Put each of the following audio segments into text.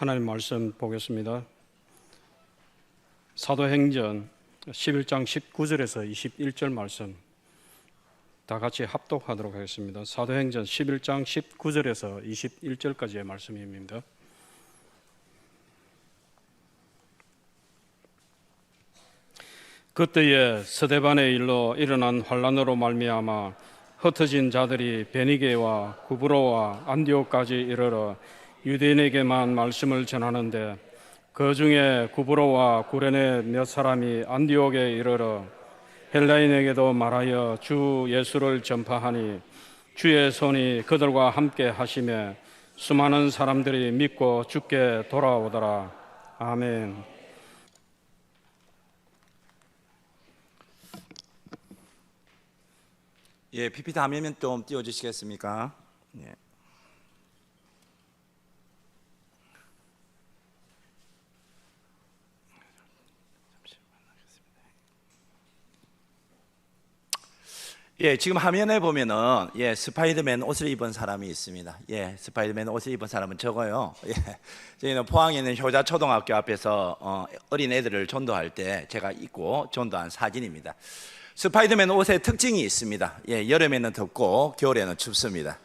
하나님 말씀 보겠습니다. 사도행전 11장 19절에서 21절 말씀 다 같이 합독하도록 하겠습니다. 사도행전 11장 19절에서 21절까지의 말씀입니다. 그때에 스데반의 일로 일어난 환란으로 말미암아 흩어진 자들이 베니게와 구브로와 안디옥까지 이르러 유대인에게만 말씀을 전하는데, 그 중에 구브로와 구레네 몇 사람이 안디옥에 이르러 헬라인에게도 말하여 주 예수를 전파하니 주의 손이 그들과 함께 하시매 수많은 사람들이 믿고 주께 돌아오더라. 아멘. 예, PPT 화면 좀 띄워주시겠습니까? 예. 예, 지금 화면에 보면은 스파이더맨 옷을 입은 사람이 있습니다. 예, 스파이더맨 옷을 입은 사람은 저거요. 예, 저희는 포항에 있는 효자 초등학교 앞에서 어린 애들을 전도할 때 제가 입고 전도한 사진입니다. 스파이더맨 옷의 특징이 있습니다. 예, 여름에는 덥고 겨울에는 춥습니다.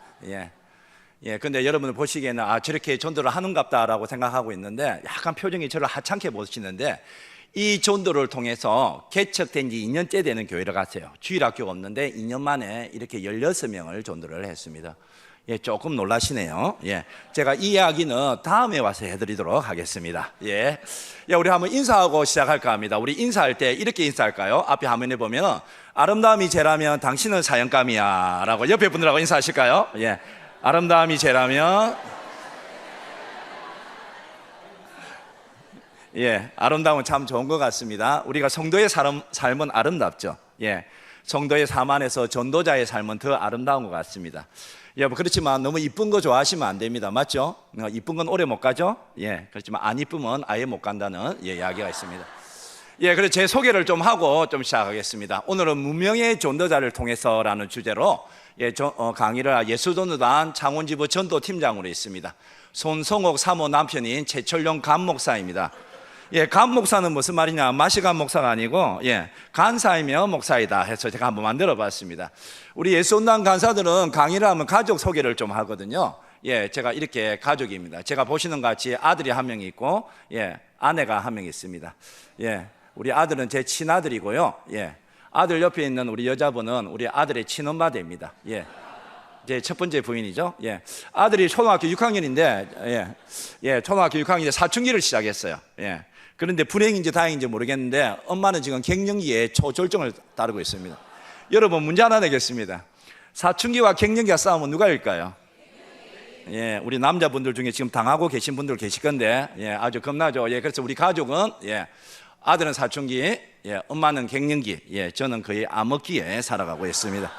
근데 여러분들 보시기에는 저렇게 전도를 하는갑다라고 생각하고 있는데, 약간 표정이 저를 하찮게 보시는데, 이 전도를 통해서 개척된 지 2년째 되는 교회를 갔어요. 주일학교가 없는데 2년 만에 이렇게 16명을 전도를 했습니다. 예, 조금 놀라시네요. 예, 제가 이 이야기는 다음에 와서 해드리도록 하겠습니다. 예, 우리 한번 인사하고 시작할까 합니다. 우리 인사할 때 이렇게 인사할까요? 앞에 화면에 보면 아름다움이 죄라면 당신은 사형감이야 라고 옆에 분들하고 인사하실까요? 예, 아름다움이 죄라면, 예, 아름다움은 참 좋은 것 같습니다. 우리가 성도의 삶은 아름답죠. 예, 성도의 삶 안에서 전도자의 삶은 더 아름다운 것 같습니다. 예, 그렇지만 너무 이쁜 거 좋아하시면 안 됩니다. 맞죠? 이쁜 건 오래 못 가죠? 예, 그렇지만 안 이쁘면 아예 못 간다는 이야기가 있습니다. 예, 그래서 제 소개를 좀 하고 좀 시작하겠습니다. 오늘은 문명의 전도자를 통해서라는 주제로 강의를 예수전도단 창원지부 전도팀장으로 있습니다. 손성옥 사모 남편인 최철용 간목사입니다. 예, 간목사는 무슨 말이냐? 마시간 목사가 아니고, 간사이며 목사이다 해서 제가 한번 만들어 봤습니다. 우리 예수전도단 간사들은 강의를 하면 가족 소개를 좀 하거든요. 예, 제가 이렇게 가족입니다. 제가 보시는 것 같이 아들이 한 명 있고, 아내가 한 명 있습니다. 예, 우리 아들은 제 친아들이고요. 예, 아들 옆에 있는 우리 여자분은 우리 아들의 친엄마 됩니다. 예. 제 첫 번째 부인이죠. 예, 아들이 초등학교 6학년인데, 초등학교 6학년에 사춘기를 시작했어요. 예, 그런데 불행인지 다행인지 모르겠는데 엄마는 지금 갱년기에 초절정을 따르고 있습니다. 여러분, 문제 하나 내겠습니다. 사춘기와 갱년기가 싸우면 누가 이길까요? 예, 우리 남자분들 중에 지금 당하고 계신 분들 계실 건데, 아주 겁나죠. 예, 그래서 우리 가족은, 아들은 사춘기, 엄마는 갱년기, 저는 거의 암흑기에 살아가고 있습니다.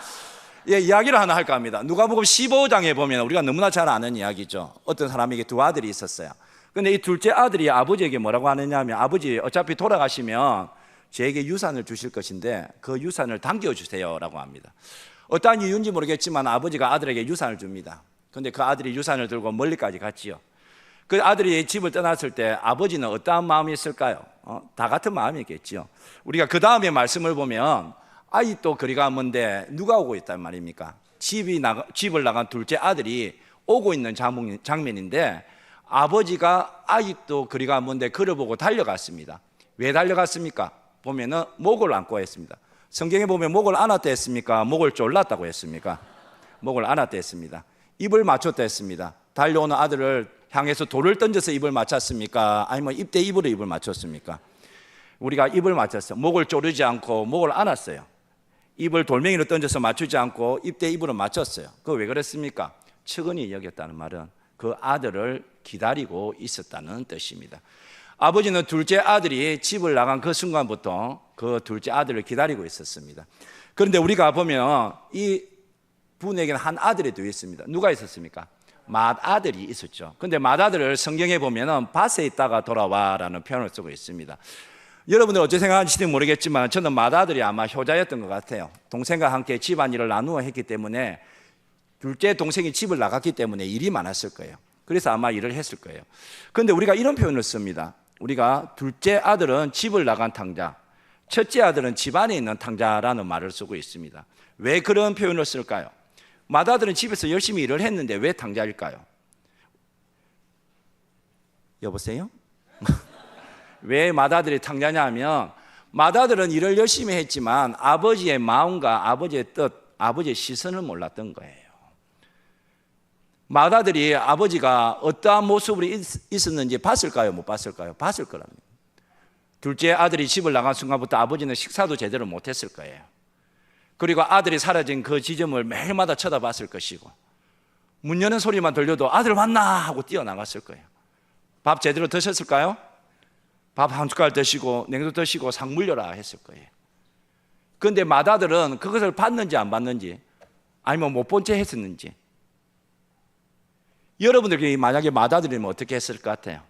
예, 이야기를 하나 할까 합니다. 누가복음 15장에 보면 우리가 너무나 잘 아는 이야기죠. 어떤 사람에게 두 아들이 있었어요. 근데 이 둘째 아들이 아버지에게 뭐라고 하느냐 하면, 아버지 어차피 돌아가시면 저에게 유산을 주실 것인데 그 유산을 당겨주세요 라고 합니다. 어떠한 이유인지 모르겠지만 아버지가 아들에게 유산을 줍니다. 근데 그 아들이 유산을 들고 멀리까지 갔지요. 그 아들이 집을 떠났을 때 아버지는 어떠한 마음이 있을까요? 다 같은 마음이겠지요. 우리가 그 다음에 말씀을 보면 아직도 거리가 먼데 누가 오고 있단 말입니까? 집을 나간 둘째 아들이 오고 있는 장면인데, 아버지가 아직도 거리가 먼데 그를 보고 달려갔습니다. 왜 달려갔습니까? 보면은 목을 안고 했습니다. 성경에 보면 목을 안았다 했습니까? 목을 졸랐다고 했습니까? 목을 안았다 했습니다. 입을 맞췄다 했습니다. 달려오는 아들을 향해서 돌을 던져서 입을 맞췄습니까? 아니면 입대 입으로 입을 맞췄습니까? 우리가 입을 맞췄어요. 목을 조르지 않고 목을 안았어요. 입을 돌멩이로 던져서 맞추지 않고 입대 입으로 맞췄어요. 그거 왜 그랬습니까? 측은히 여겼다는 말은 그 아들을 기다리고 있었다는 뜻입니다. 아버지는 둘째 아들이 집을 나간 그 순간부터 그 둘째 아들을 기다리고 있었습니다. 그런데 우리가 보면 이 분에게는 한 아들이 더 있습니다. 누가 있었습니까? 맏아들이 있었죠. 그런데 맏아들을 성경에 보면 밭에 있다가 돌아와라는 표현을 쓰고 있습니다. 여러분들 어찌 생각하실지 모르겠지만 저는 맏아들이 아마 효자였던 것 같아요. 동생과 함께 집안일을 나누어 했기 때문에 둘째 동생이 집을 나갔기 때문에 일이 많았을 거예요. 그래서 아마 일을 했을 거예요. 그런데 우리가 이런 표현을 씁니다. 우리가 둘째 아들은 집을 나간 탕자, 첫째 아들은 집 안에 있는 탕자라는 말을 쓰고 있습니다. 왜 그런 표현을 쓸까요? 맏아들은 집에서 열심히 일을 했는데 왜 탕자일까요? 여보세요? 왜 맏아들이 탕자냐 하면 맏아들은 일을 열심히 했지만 아버지의 마음과 아버지의 뜻, 아버지의 시선을 몰랐던 거예요. 맏아들이 아버지가 어떠한 모습으로 있었는지 봤을까요? 못 봤을까요? 봤을 거랍니다. 둘째 아들이 집을 나간 순간부터 아버지는 식사도 제대로 못했을 거예요. 그리고 아들이 사라진 그 지점을 매일마다 쳐다봤을 것이고 문 여는 소리만 들려도 아들 왔나 하고 뛰어나갔을 거예요. 밥 제대로 드셨을까요? 밥 한 숟갈 드시고 냉도 드시고 상 물려라 했을 거예요. 그런데 맏아들은 그것을 봤는지 안 봤는지 아니면 못 본 채 했었는지, 여러분들이 만약에 맏아들이면 어떻게 했을 것 같아요?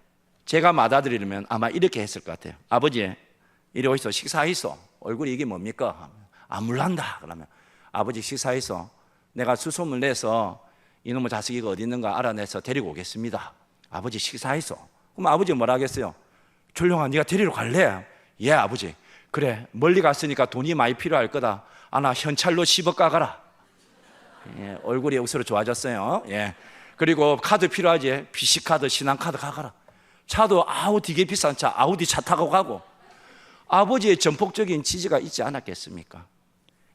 제가 맏아들이라면 아마 이렇게 했을 것 같아요. 아버지 이리 오이소, 식사하이소. 얼굴이 이게 뭡니까? 안 물란다. 그러면 아버지 식사하이소. 내가 수소문 내서 이놈의 자식이 어디 있는가 알아내서 데리고 오겠습니다. 아버지 식사하이소. 그럼 아버지 뭐라 하겠어요? 졸룡아 네가 데리러 갈래? 예 아버지. 그래 멀리 갔으니까 돈이 많이 필요할 거다. 나 현찰로 10억 가가라. 예, 얼굴이 여기서 좋아졌어요. 예. 그리고 카드 필요하지? BC카드, 신한카드 가가라. 차도 되게 비싼 차, 아우디 차 타고 가고. 아버지의 전폭적인 지지가 있지 않았겠습니까?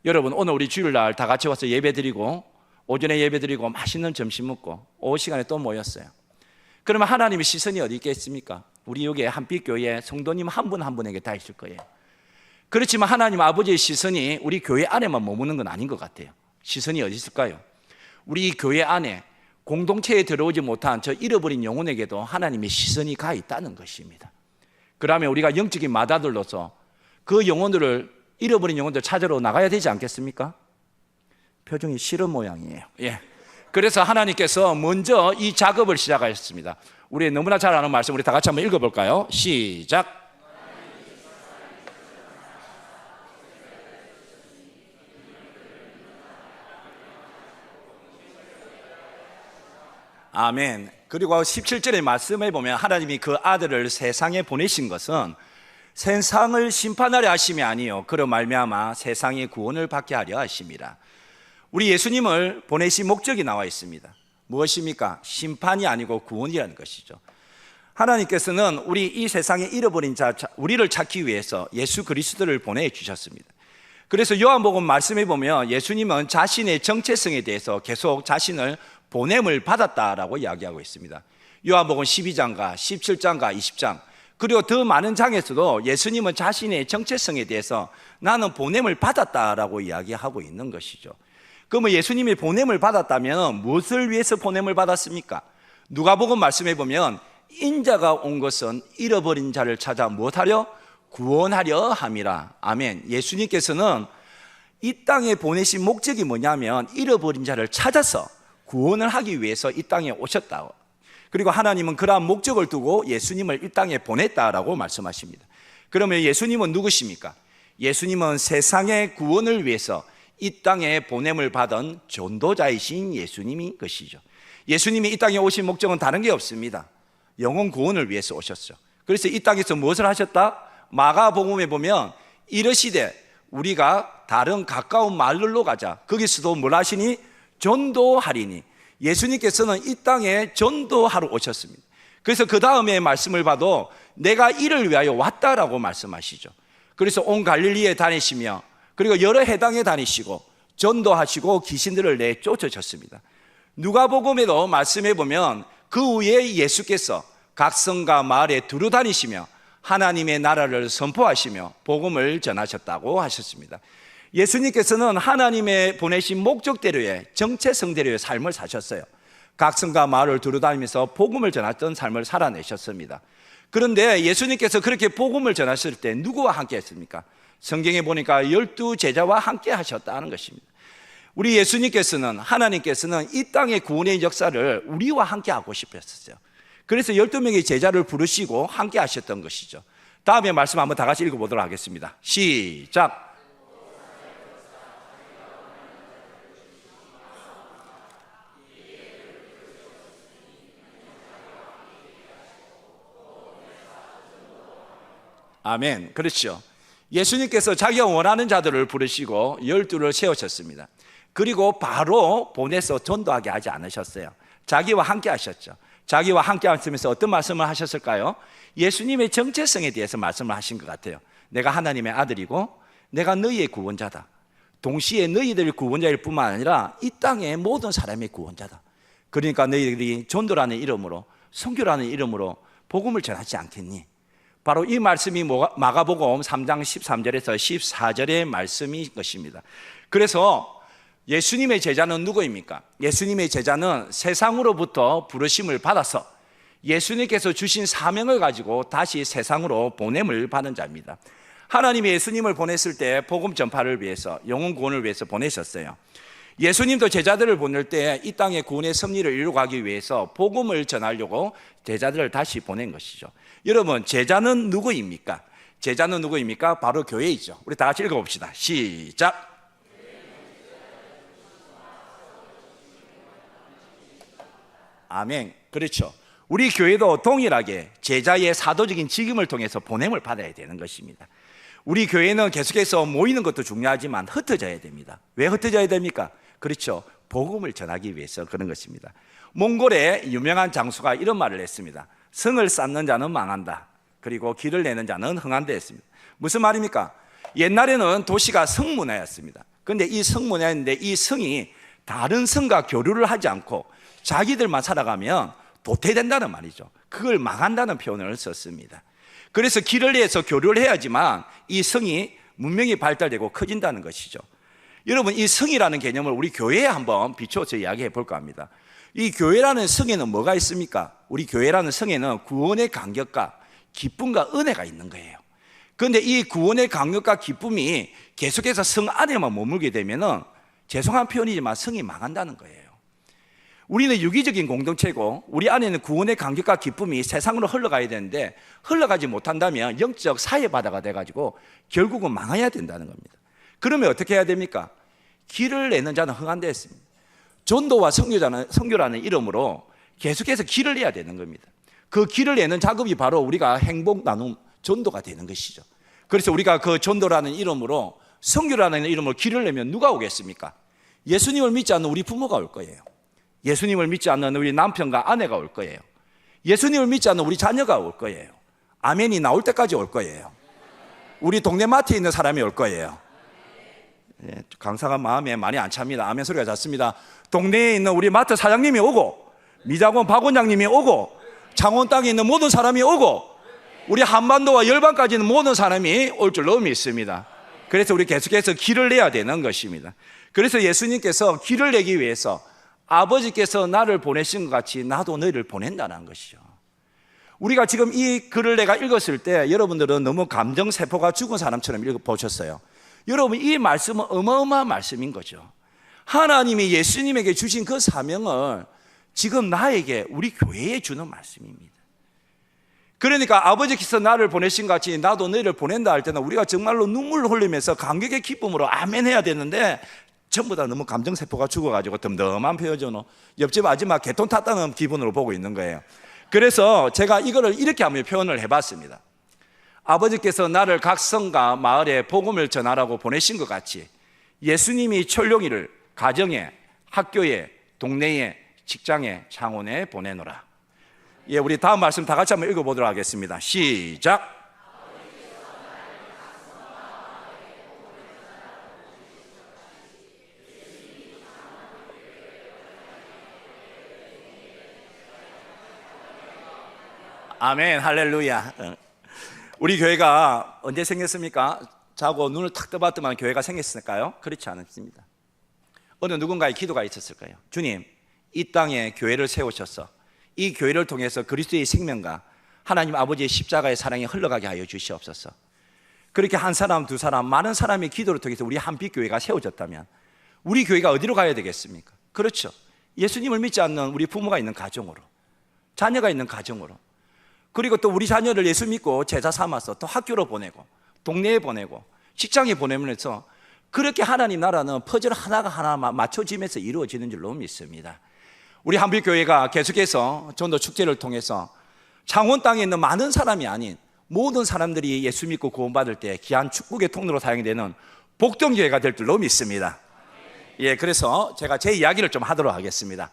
여러분 오늘 우리 주일날 다 같이 와서 예배드리고 오전에 예배드리고 맛있는 점심 먹고 오후 시간에 또 모였어요. 그러면 하나님의 시선이 어디 있겠습니까? 우리 여기 한빛교회 성도님 한 분 한 분에게 다 있을 거예요. 그렇지만 하나님 아버지의 시선이 우리 교회 안에만 머무는 건 아닌 것 같아요. 시선이 어디 있을까요? 우리 교회 안에 공동체에 들어오지 못한 저 잃어버린 영혼에게도 하나님의 시선이 가 있다는 것입니다. 그러면 우리가 영적인 맏아들로서 그 영혼들을, 잃어버린 영혼들 찾으러 나가야 되지 않겠습니까? 표정이 싫은 모양이에요. 예. 그래서 하나님께서 먼저 이 작업을 시작하셨습니다. 우리 너무나 잘 아는 말씀 우리 다 같이 한번 읽어볼까요? 시작. 아멘. 그리고 17절의 말씀에 보면 하나님이 그 아들을 세상에 보내신 것은 세상을 심판하려 하심이 아니요 그로 말미암아 세상의 구원을 받게 하려 하심이라. 우리 예수님을 보내신 목적이 나와 있습니다. 무엇입니까? 심판이 아니고 구원이라는 것이죠. 하나님께서는 우리 이 세상에 잃어버린 우리를 찾기 위해서 예수 그리스도를 보내주셨습니다. 그래서 요한복음 말씀해 보면 예수님은 자신의 정체성에 대해서 계속 자신을 보냄을 받았다라고 이야기하고 있습니다. 요한복음 12장과 17장과 20장 그리고 더 많은 장에서도 예수님은 자신의 정체성에 대해서 나는 보냄을 받았다라고 이야기하고 있는 것이죠. 그러면 예수님이 보냄을 받았다면 무엇을 위해서 보냄을 받았습니까? 누가복음 말씀해 보면 인자가 온 것은 잃어버린 자를 찾아 무엇하려? 구원하려 함이라. 아멘. 예수님께서는 이 땅에 보내신 목적이 뭐냐면 잃어버린 자를 찾아서 구원을 하기 위해서 이 땅에 오셨다. 그리고 하나님은 그러한 목적을 두고 예수님을 이 땅에 보냈다라고 말씀하십니다. 그러면 예수님은 누구십니까? 예수님은 세상의 구원을 위해서 이 땅에 보냄을 받은 전도자이신 예수님인 것이죠. 예수님이 이 땅에 오신 목적은 다른 게 없습니다. 영혼 구원을 위해서 오셨죠. 그래서 이 땅에서 무엇을 하셨다? 마가복음에 보면 이르시되 우리가 다른 가까운 마을로 가자. 거기서도 뭘 하시니? 전도하리니. 예수님께서는 이 땅에 전도하러 오셨습니다. 그래서 그 다음에 말씀을 봐도 내가 이를 위하여 왔다라고 말씀하시죠. 그래서 온 갈릴리에 다니시며 그리고 여러 해당에 다니시고 전도하시고 귀신들을 내쫓으셨습니다. 누가복음에도 말씀해 보면 그 후에 예수께서 각 성과 마을에 두루 다니시며 하나님의 나라를 선포하시며 복음을 전하셨다고 하셨습니다. 예수님께서는 하나님의 보내신 목적대로의 정체성대로의 삶을 사셨어요. 각 성과 마을을 두루 다니면서 복음을 전했던 삶을 살아내셨습니다. 그런데 예수님께서 그렇게 복음을 전하실 때 누구와 함께 했습니까? 성경에 보니까 12제자와 함께 하셨다는 것입니다. 우리 예수님께서는, 하나님께서는 이 땅의 구원의 역사를 우리와 함께 하고 싶었어요. 그래서 12명의 제자를 부르시고 함께 하셨던 것이죠. 다음에 말씀 한번 다 같이 읽어보도록 하겠습니다. 시작. 아멘. 그렇죠. 예수님께서 자기가 원하는 자들을 부르시고 12를 세우셨습니다. 그리고 바로 보내서 전도하게 하지 않으셨어요. 자기와 함께 하셨죠. 자기와 함께 하시면서 어떤 말씀을 하셨을까요? 예수님의 정체성에 대해서 말씀을 하신 것 같아요. 내가 하나님의 아들이고 내가 너희의 구원자다. 동시에 너희들의 구원자일 뿐만 아니라 이 땅의 모든 사람의 구원자다. 그러니까 너희들이 전도라는 이름으로, 선교라는 이름으로 복음을 전하지 않겠니? 바로 이 말씀이 마가복음 3장 13절에서 14절의 말씀인 것입니다. 그래서 예수님의 제자는 누구입니까? 예수님의 제자는 세상으로부터 부르심을 받아서 예수님께서 주신 사명을 가지고 다시 세상으로 보냄을 받은 자입니다. 하나님이 예수님을 보냈을 때 복음 전파를 위해서, 영혼 구원을 위해서 보내셨어요. 예수님도 제자들을 보낼 때 이 땅의 구원의 섭리를 이루어가기 위해서 복음을 전하려고 제자들을 다시 보낸 것이죠. 여러분, 제자는 누구입니까? 제자는 누구입니까? 바로 교회이죠. 우리 다 같이 읽어봅시다. 시작. 아멘. 그렇죠. 우리 교회도 동일하게 제자의 사도적인 직임을 통해서 보냄을 받아야 되는 것입니다. 우리 교회는 계속해서 모이는 것도 중요하지만 흩어져야 됩니다. 왜 흩어져야 됩니까? 그렇죠. 복음을 전하기 위해서 그런 것입니다. 몽골의 유명한 장수가 이런 말을 했습니다. 성을 쌓는 자는 망한다. 그리고 길을 내는 자는 흥한다 했습니다. 무슨 말입니까? 옛날에는 도시가 성문화였습니다. 그런데 이 성문화였는데 이 성이 다른 성과 교류를 하지 않고 자기들만 살아가면 도태된다는 말이죠. 그걸 망한다는 표현을 썼습니다. 그래서 길을 내서 교류를 해야지만 이 성이 문명이 발달되고 커진다는 것이죠. 여러분, 이 성이라는 개념을 우리 교회에 한번 비추어서 이야기해 볼까 합니다. 이 교회라는 성에는 뭐가 있습니까? 우리 교회라는 성에는 구원의 감격과 기쁨과 은혜가 있는 거예요. 그런데 이 구원의 감격과 기쁨이 계속해서 성 안에만 머물게 되면은, 죄송한 표현이지만 성이 망한다는 거예요. 우리는 유기적인 공동체고 우리 안에는 구원의 감격과 기쁨이 세상으로 흘러가야 되는데 흘러가지 못한다면 영적 사회바다가 돼가지고 결국은 망해야 된다는 겁니다. 그러면 어떻게 해야 됩니까? 길을 내는 자는 흥한다 했습니다. 전도와 선교라는 이름으로 계속해서 길을 내야 되는 겁니다. 그 길을 내는 작업이 바로 우리가 행복 나눔 전도가 되는 것이죠. 그래서 우리가 그 전도라는 이름으로, 선교라는 이름으로 길을 내면 누가 오겠습니까? 예수님을 믿지 않는 우리 부모가 올 거예요. 예수님을 믿지 않는 우리 남편과 아내가 올 거예요. 예수님을 믿지 않는 우리 자녀가 올 거예요. 아멘이 나올 때까지 올 거예요. 우리 동네 마트에 있는 사람이 올 거예요. 네, 강사가 마음에 많이 안 찹니다. 아멘 소리가 잦습니다. 동네에 있는 우리 마트 사장님이 오고, 미자원 박 원장님이 오고, 창원 땅에 있는 모든 사람이 오고, 우리 한반도와 열반까지 있는 모든 사람이 올 줄로 믿습니다. 그래서 우리 계속해서 길을 내야 되는 것입니다. 그래서 예수님께서 길을 내기 위해서 아버지께서 나를 보내신 것 같이 나도 너희를 보낸다는 것이죠. 우리가 지금 이 글을 내가 읽었을 때 여러분들은 너무 감정세포가 죽은 사람처럼 읽어보셨어요. 여러분, 이 말씀은 어마어마한 말씀인 거죠. 하나님이 예수님에게 주신 그 사명을 지금 나에게, 우리 교회에 주는 말씀입니다. 그러니까 아버지께서 나를 보내신 것 같이 나도 너희를 보낸다 할 때는 우리가 정말로 눈물을 흘리면서 감격의 기쁨으로 아멘 해야 되는데, 전부 다 너무 감정세포가 죽어가지고 덤덤한 표정으로 옆집 아줌마 개통 탔다는 기분으로 보고 있는 거예요. 그래서 제가 이거를 이렇게 한번 표현을 해봤습니다. 아버지께서 나를 각 성과 마을에 복음을 전하라고 보내신 것 같이 예수님이 철룡이를 가정에, 학교에, 동네에, 직장에, 창원에 보내노라. 예, 우리 다음 말씀 다 같이 한번 읽어보도록 하겠습니다. 시작. 아멘, 할렐루야. 우리 교회가 언제 생겼습니까? 자고 눈을 탁 떠봤더만 교회가 생겼을까요? 그렇지 않습니다. 어느 누군가의 기도가 있었을까요? 주님, 이 땅에 교회를 세우셔서 이 교회를 통해서 그리스도의 생명과 하나님 아버지의 십자가의 사랑이 흘러가게 하여 주시옵소서. 그렇게 한 사람, 두 사람, 많은 사람의 기도를 통해서 우리 한빛교회가 세워졌다면 우리 교회가 어디로 가야 되겠습니까? 그렇죠. 예수님을 믿지 않는 우리 부모가 있는 가정으로, 자녀가 있는 가정으로, 그리고 또 우리 자녀를 예수 믿고 제자 삼아서 또 학교로 보내고, 동네에 보내고, 직장에 보내면서 그렇게 하나님 나라는 퍼즐 하나가 하나 맞춰지면서 이루어지는 줄로 믿습니다. 우리 한빛교회가 계속해서 전도 축제를 통해서 창원 땅에 있는 많은 사람이 아닌 모든 사람들이 예수 믿고 구원받을 때 귀한 축복의 통로로 사용이 되는 복동교회가 될 줄로 믿습니다. 예, 그래서 제가 제 이야기를 좀 하도록 하겠습니다.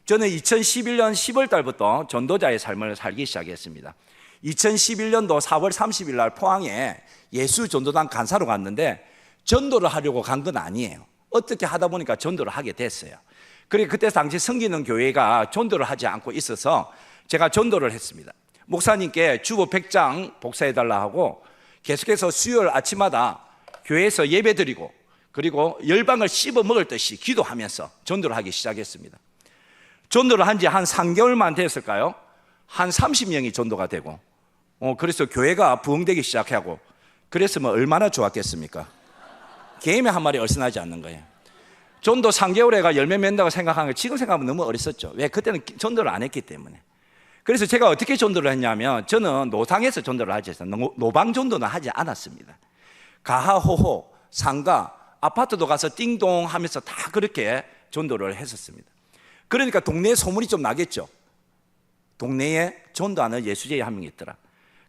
저는 2011년 10월 달부터 전도자의 삶을 살기 시작했습니다. 2011년도 4월 30일 날 포항에 예수 전도단 간사로 갔는데 전도를 하려고 간 건 아니에요. 어떻게 하다 보니까 전도를 하게 됐어요. 그리고 그때 당시 섬기는 교회가 전도를 하지 않고 있어서 제가 전도를 했습니다. 목사님께 주보 100장 복사해달라 하고 계속해서 수요일 아침마다 교회에서 예배 드리고 그리고 열방을 씹어 먹을 듯이 기도하면서 전도를 하기 시작했습니다. 전도를 한 지 한 3개월만 됐을까요? 한 30명이 전도가 되고 그래서 교회가 부흥되기 시작하고 그랬으면 얼마나 좋았겠습니까? 개미 한 마리 얼씬하지 않는 거예요. 전도 3개월에가 열매 맺는다고 생각하는 거 지금 생각하면 너무 어렸었죠. 왜? 그때는 전도를 안 했기 때문에. 그래서 제가 어떻게 전도를 했냐면 저는 노상에서 전도를 하지 않았어요. 노방 전도는 하지 않았습니다. 가하호호, 상가, 아파트도 가서 띵동 하면서 다 그렇게 전도를 했었습니다. 그러니까 동네에 소문이 좀 나겠죠. 동네에 전도하는 예수제의 한 명이 있더라.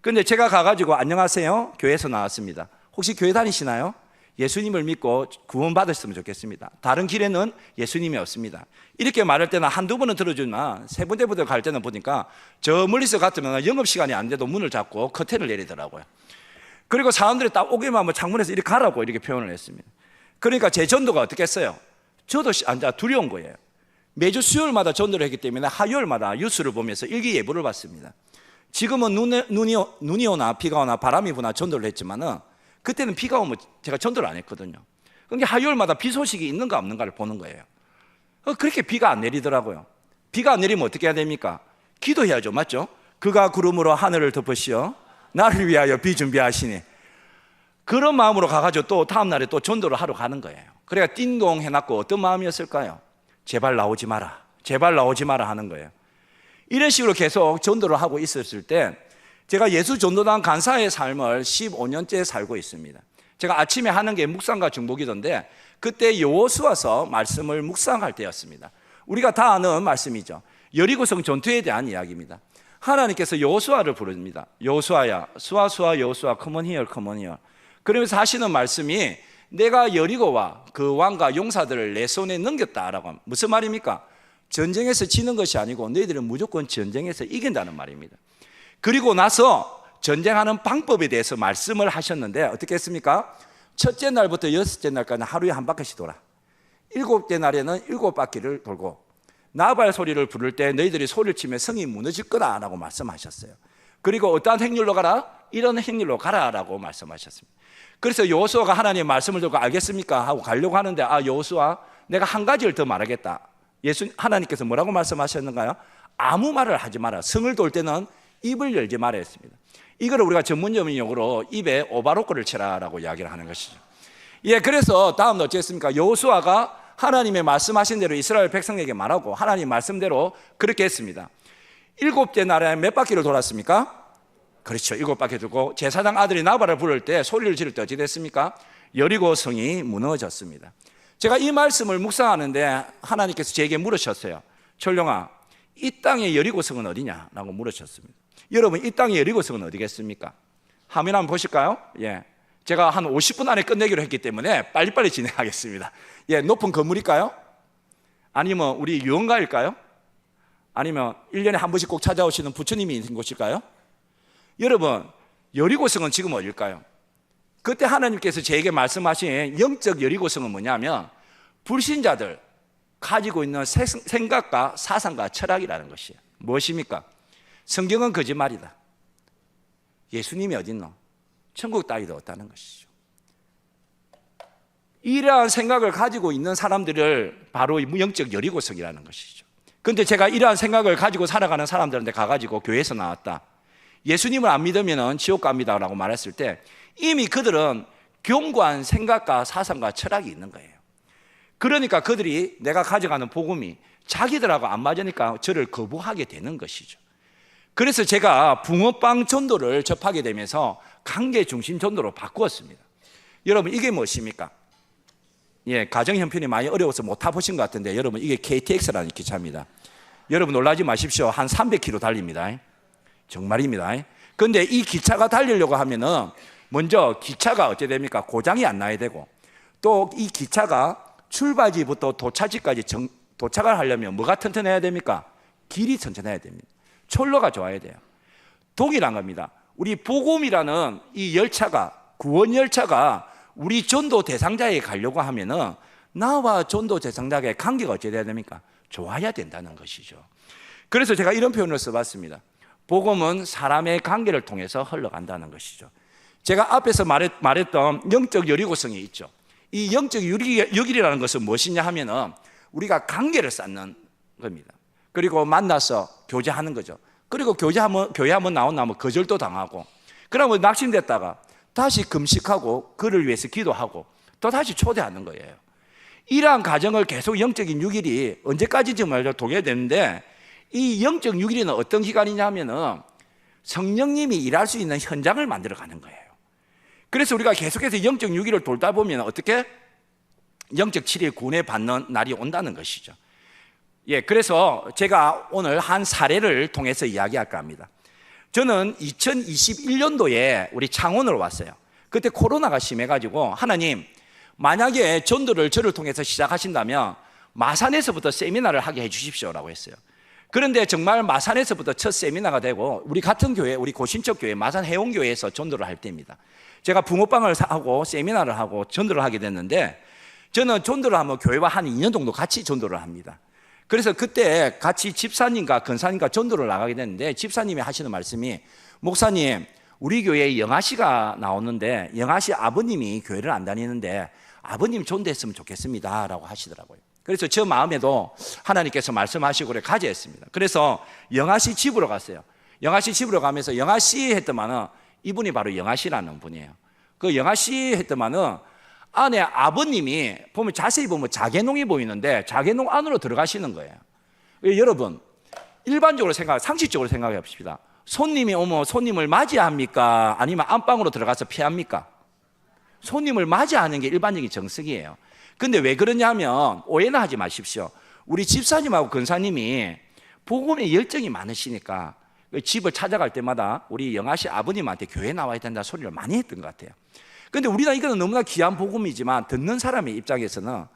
근데 제가 가가지고 안녕하세요, 교회에서 나왔습니다. 혹시 교회 다니시나요? 예수님을 믿고 구원받으셨으면 좋겠습니다. 다른 길에는 예수님이 없습니다. 이렇게 말할 때는 한두 번은 들어주나 세 번째부터 갈 때는 보니까 저 멀리서 갔으면 영업시간이 안 돼도 문을 잡고 커튼을 내리더라고요. 그리고 사람들이 딱 오기만 하면 창문에서 이렇게 가라고 이렇게 표현을 했습니다. 그러니까 제 전도가 어떻게 했어요? 저도 앉아 두려운 거예요. 매주 수요일마다 전도를 했기 때문에 화요일마다 뉴스를 보면서 일기예보를 봤습니다. 지금은 눈이 오나 비가 오나 바람이 부나 전도를 했지만은 그때는 비가 오면 제가 전도를 안 했거든요. 그러니까 화요일마다 비 소식이 있는가 없는가를 보는 거예요. 그렇게 비가 안 내리더라고요. 비가 안 내리면 어떻게 해야 됩니까? 기도해야죠, 맞죠? 그가 구름으로 하늘을 덮으시어 나를 위하여 비 준비하시니, 그런 마음으로 가가지고 또 다음 날에 또 전도를 하러 가는 거예요. 그래가 띵동 해놨고 어떤 마음이었을까요? 제발 나오지 마라, 제발 나오지 마라 하는 거예요. 이런 식으로 계속 전도를 하고 있었을 때 제가 예수 전도단 간사의 삶을 15년째 살고 있습니다. 제가 아침에 하는 게 묵상과 중보기도인데 그때 여호수아서 말씀을 묵상할 때였습니다. 우리가 다 아는 말씀이죠. 여리고성 전투에 대한 이야기입니다. 하나님께서 여호수아를 부릅니다. 여호수아야, 수아 여호수아, come on here, come on here. 그러면서 하시는 말씀이 내가 여리고와 그 왕과 용사들을 내 손에 넘겼다라고 합니다. 무슨 말입니까? 전쟁에서 지는 것이 아니고 너희들은 무조건 전쟁에서 이긴다는 말입니다. 그리고 나서 전쟁하는 방법에 대해서 말씀을 하셨는데 어떻게 했습니까? 첫째 날부터 여섯째 날까지 하루에 한 바퀴씩 돌아. 일곱째 날에는 7바퀴를 돌고 나발 소리를 부를 때 너희들이 소리를 치면 성이 무너질 거다라고 말씀하셨어요. 그리고 어떠한 행렬로 가라? 이런 행렬로 가라라고 말씀하셨습니다. 그래서 여호수아가 하나님의 말씀을 듣고 알겠습니까? 하고 가려고 하는데 여호수아, 내가 한 가지를 더 말하겠다. 하나님께서 뭐라고 말씀하셨는가요? 아무 말을 하지 마라. 성을 돌 때는 입을 열지 마라 했습니다. 이걸 우리가 전문적인 용어로 입에 오바로코를 치라라고 이야기를 하는 것이죠. 예, 그래서 다음 어쨌습니까? 여호수아가 하나님의 말씀하신 대로 이스라엘 백성에게 말하고 하나님 말씀대로 그렇게 했습니다. 7째 날에 몇 바퀴를 돌았습니까? 그렇죠, 7바퀴 돌고 제사장 아들이 나발을 부를 때 소리를 지를 때 어찌 됐습니까? 여리고 성이 무너졌습니다. 제가 이 말씀을 묵상하는데 하나님께서 제게 물으셨어요. 철룡아, 이 땅의 여리고성은 어디냐라고 물으셨습니다. 여러분, 이 땅의 여리고성은 어디겠습니까? 화면 한번 보실까요? 예, 제가 한 50분 안에 끝내기로 했기 때문에 빨리빨리 진행하겠습니다. 예, 높은 건물일까요? 아니면 우리 유언가일까요? 아니면 1년에 한 번씩 꼭 찾아오시는 부처님이 있는 곳일까요? 여러분, 여리고성은 지금 어딜까요? 그때 하나님께서 제게 말씀하신 영적 여리고성은 뭐냐면 불신자들 가지고 있는 생각과 사상과 철학이라는 것이에요. 무엇입니까? 성경은 거짓말이다. 예수님이 어딨노? 천국 따위도 없다는 것이죠. 이러한 생각을 가지고 있는 사람들을 바로 영적 여리고성이라는 것이죠. 그런데 제가 이러한 생각을 가지고 살아가는 사람들한테 가가지고 교회에서 나왔다, 예수님을 안 믿으면 지옥 갑니다라고 말했을 때 이미 그들은 견고한 생각과 사상과 철학이 있는 거예요. 그러니까 그들이 내가 가져가는 복음이 자기들하고 안 맞으니까 저를 거부하게 되는 것이죠. 그래서 제가 붕어빵 전도를 접하게 되면서 관계 중심 전도로 바꾸었습니다. 여러분, 이게 무엇입니까? 예, 가정 형편이 많이 어려워서 못 타보신 것 같은데 여러분, 이게 KTX라는 기차입니다. 여러분 놀라지 마십시오. 한 300km 달립니다. 정말입니다. 근데 이 기차가 달리려고 하면은 먼저 기차가 어찌 됩니까? 고장이 안 나야 되고, 또 이 기차가 출발지부터 도착지까지 도착을 하려면 뭐가 튼튼해야 됩니까? 길이 튼튼해야 됩니다. 철로가 좋아야 돼요. 동일한 겁니다. 우리 복음이라는 이 열차가, 구원 열차가 우리 전도 대상자에게 가려고 하면은 나와 전도 대상자의 관계가 어찌 돼야 됩니까? 좋아야 된다는 것이죠. 그래서 제가 이런 표현을 써봤습니다. 복음은 사람의 관계를 통해서 흘러간다는 것이죠. 제가 앞에서 말했던 영적 여리고성이 있죠. 이 영적 여리이라는 것은 무엇이냐 하면은 우리가 관계를 쌓는 겁니다. 그리고 만나서 교제하는 거죠. 그리고 교회 한번 나오면 거절도 당하고, 그러면 낙심됐다가 다시 금식하고 그를 위해서 기도하고 또 다시 초대하는 거예요. 이러한 과정을 계속 영적인 6일이 언제까지인지 말로 동해야 되는데, 이 영적 6일은 어떤 기간이냐 하면은 성령님이 일할 수 있는 현장을 만들어 가는 거예요. 그래서 우리가 계속해서 영적 6일을 돌다 보면 어떻게? 영적 7일 구원을 받는 날이 온다는 것이죠. 예, 그래서 제가 오늘 한 사례를 통해서 이야기할까 합니다. 저는 2021년도에 우리 창원으로 왔어요. 그때 코로나가 심해가지고 하나님, 만약에 전도를 저를 통해서 시작하신다면 마산에서부터 세미나를 하게 해주십시오라고 했어요. 그런데 정말 마산에서부터 첫 세미나가 되고, 우리 같은 교회, 우리 고신척 교회 마산 해운교회에서 전도를 할 때입니다. 제가 붕어빵을 하고 세미나를 하고 전도를 하게 됐는데, 저는 전도를 하면 교회와 한 2년 정도 같이 전도를 합니다. 그래서 그때 같이 집사님과 권사님과 전도를 나가게 됐는데, 집사님이 하시는 말씀이, 목사님, 우리 교회에 영아 씨가 나오는데 영아 씨 아버님이 교회를 안 다니는데 아버님 전도했으면 좋겠습니다 라고 하시더라고요. 그래서 저 마음에도 하나님께서 말씀하시고 그래 가져했습니다. 그래서 영아 씨 집으로 갔어요. 영아 씨 집으로 가면서 영아 씨 했더만은 이분이 바로 영아 씨라는 분이에요. 그 영아 씨 했더만은 안에 아버님이 보면 자세히 보면 자개농이 보이는데 자개농 안으로 들어가시는 거예요. 여러분, 일반적으로 상식적으로 생각해 봅시다. 손님이 오면 손님을 맞이합니까? 아니면 안방으로 들어가서 피합니까? 손님을 맞이하는 게 일반적인 정석이에요. 근데 왜 그러냐면 오해는 하지 마십시오. 우리 집사님하고 권사님이 복음에 열정이 많으시니까 집을 찾아갈 때마다 우리 영아 씨 아버님한테 교회 나와야 된다 소리를 많이 했던 것 같아요. 근데 우리는 이거는 너무나 귀한 복음이지만 듣는 사람의 입장에서는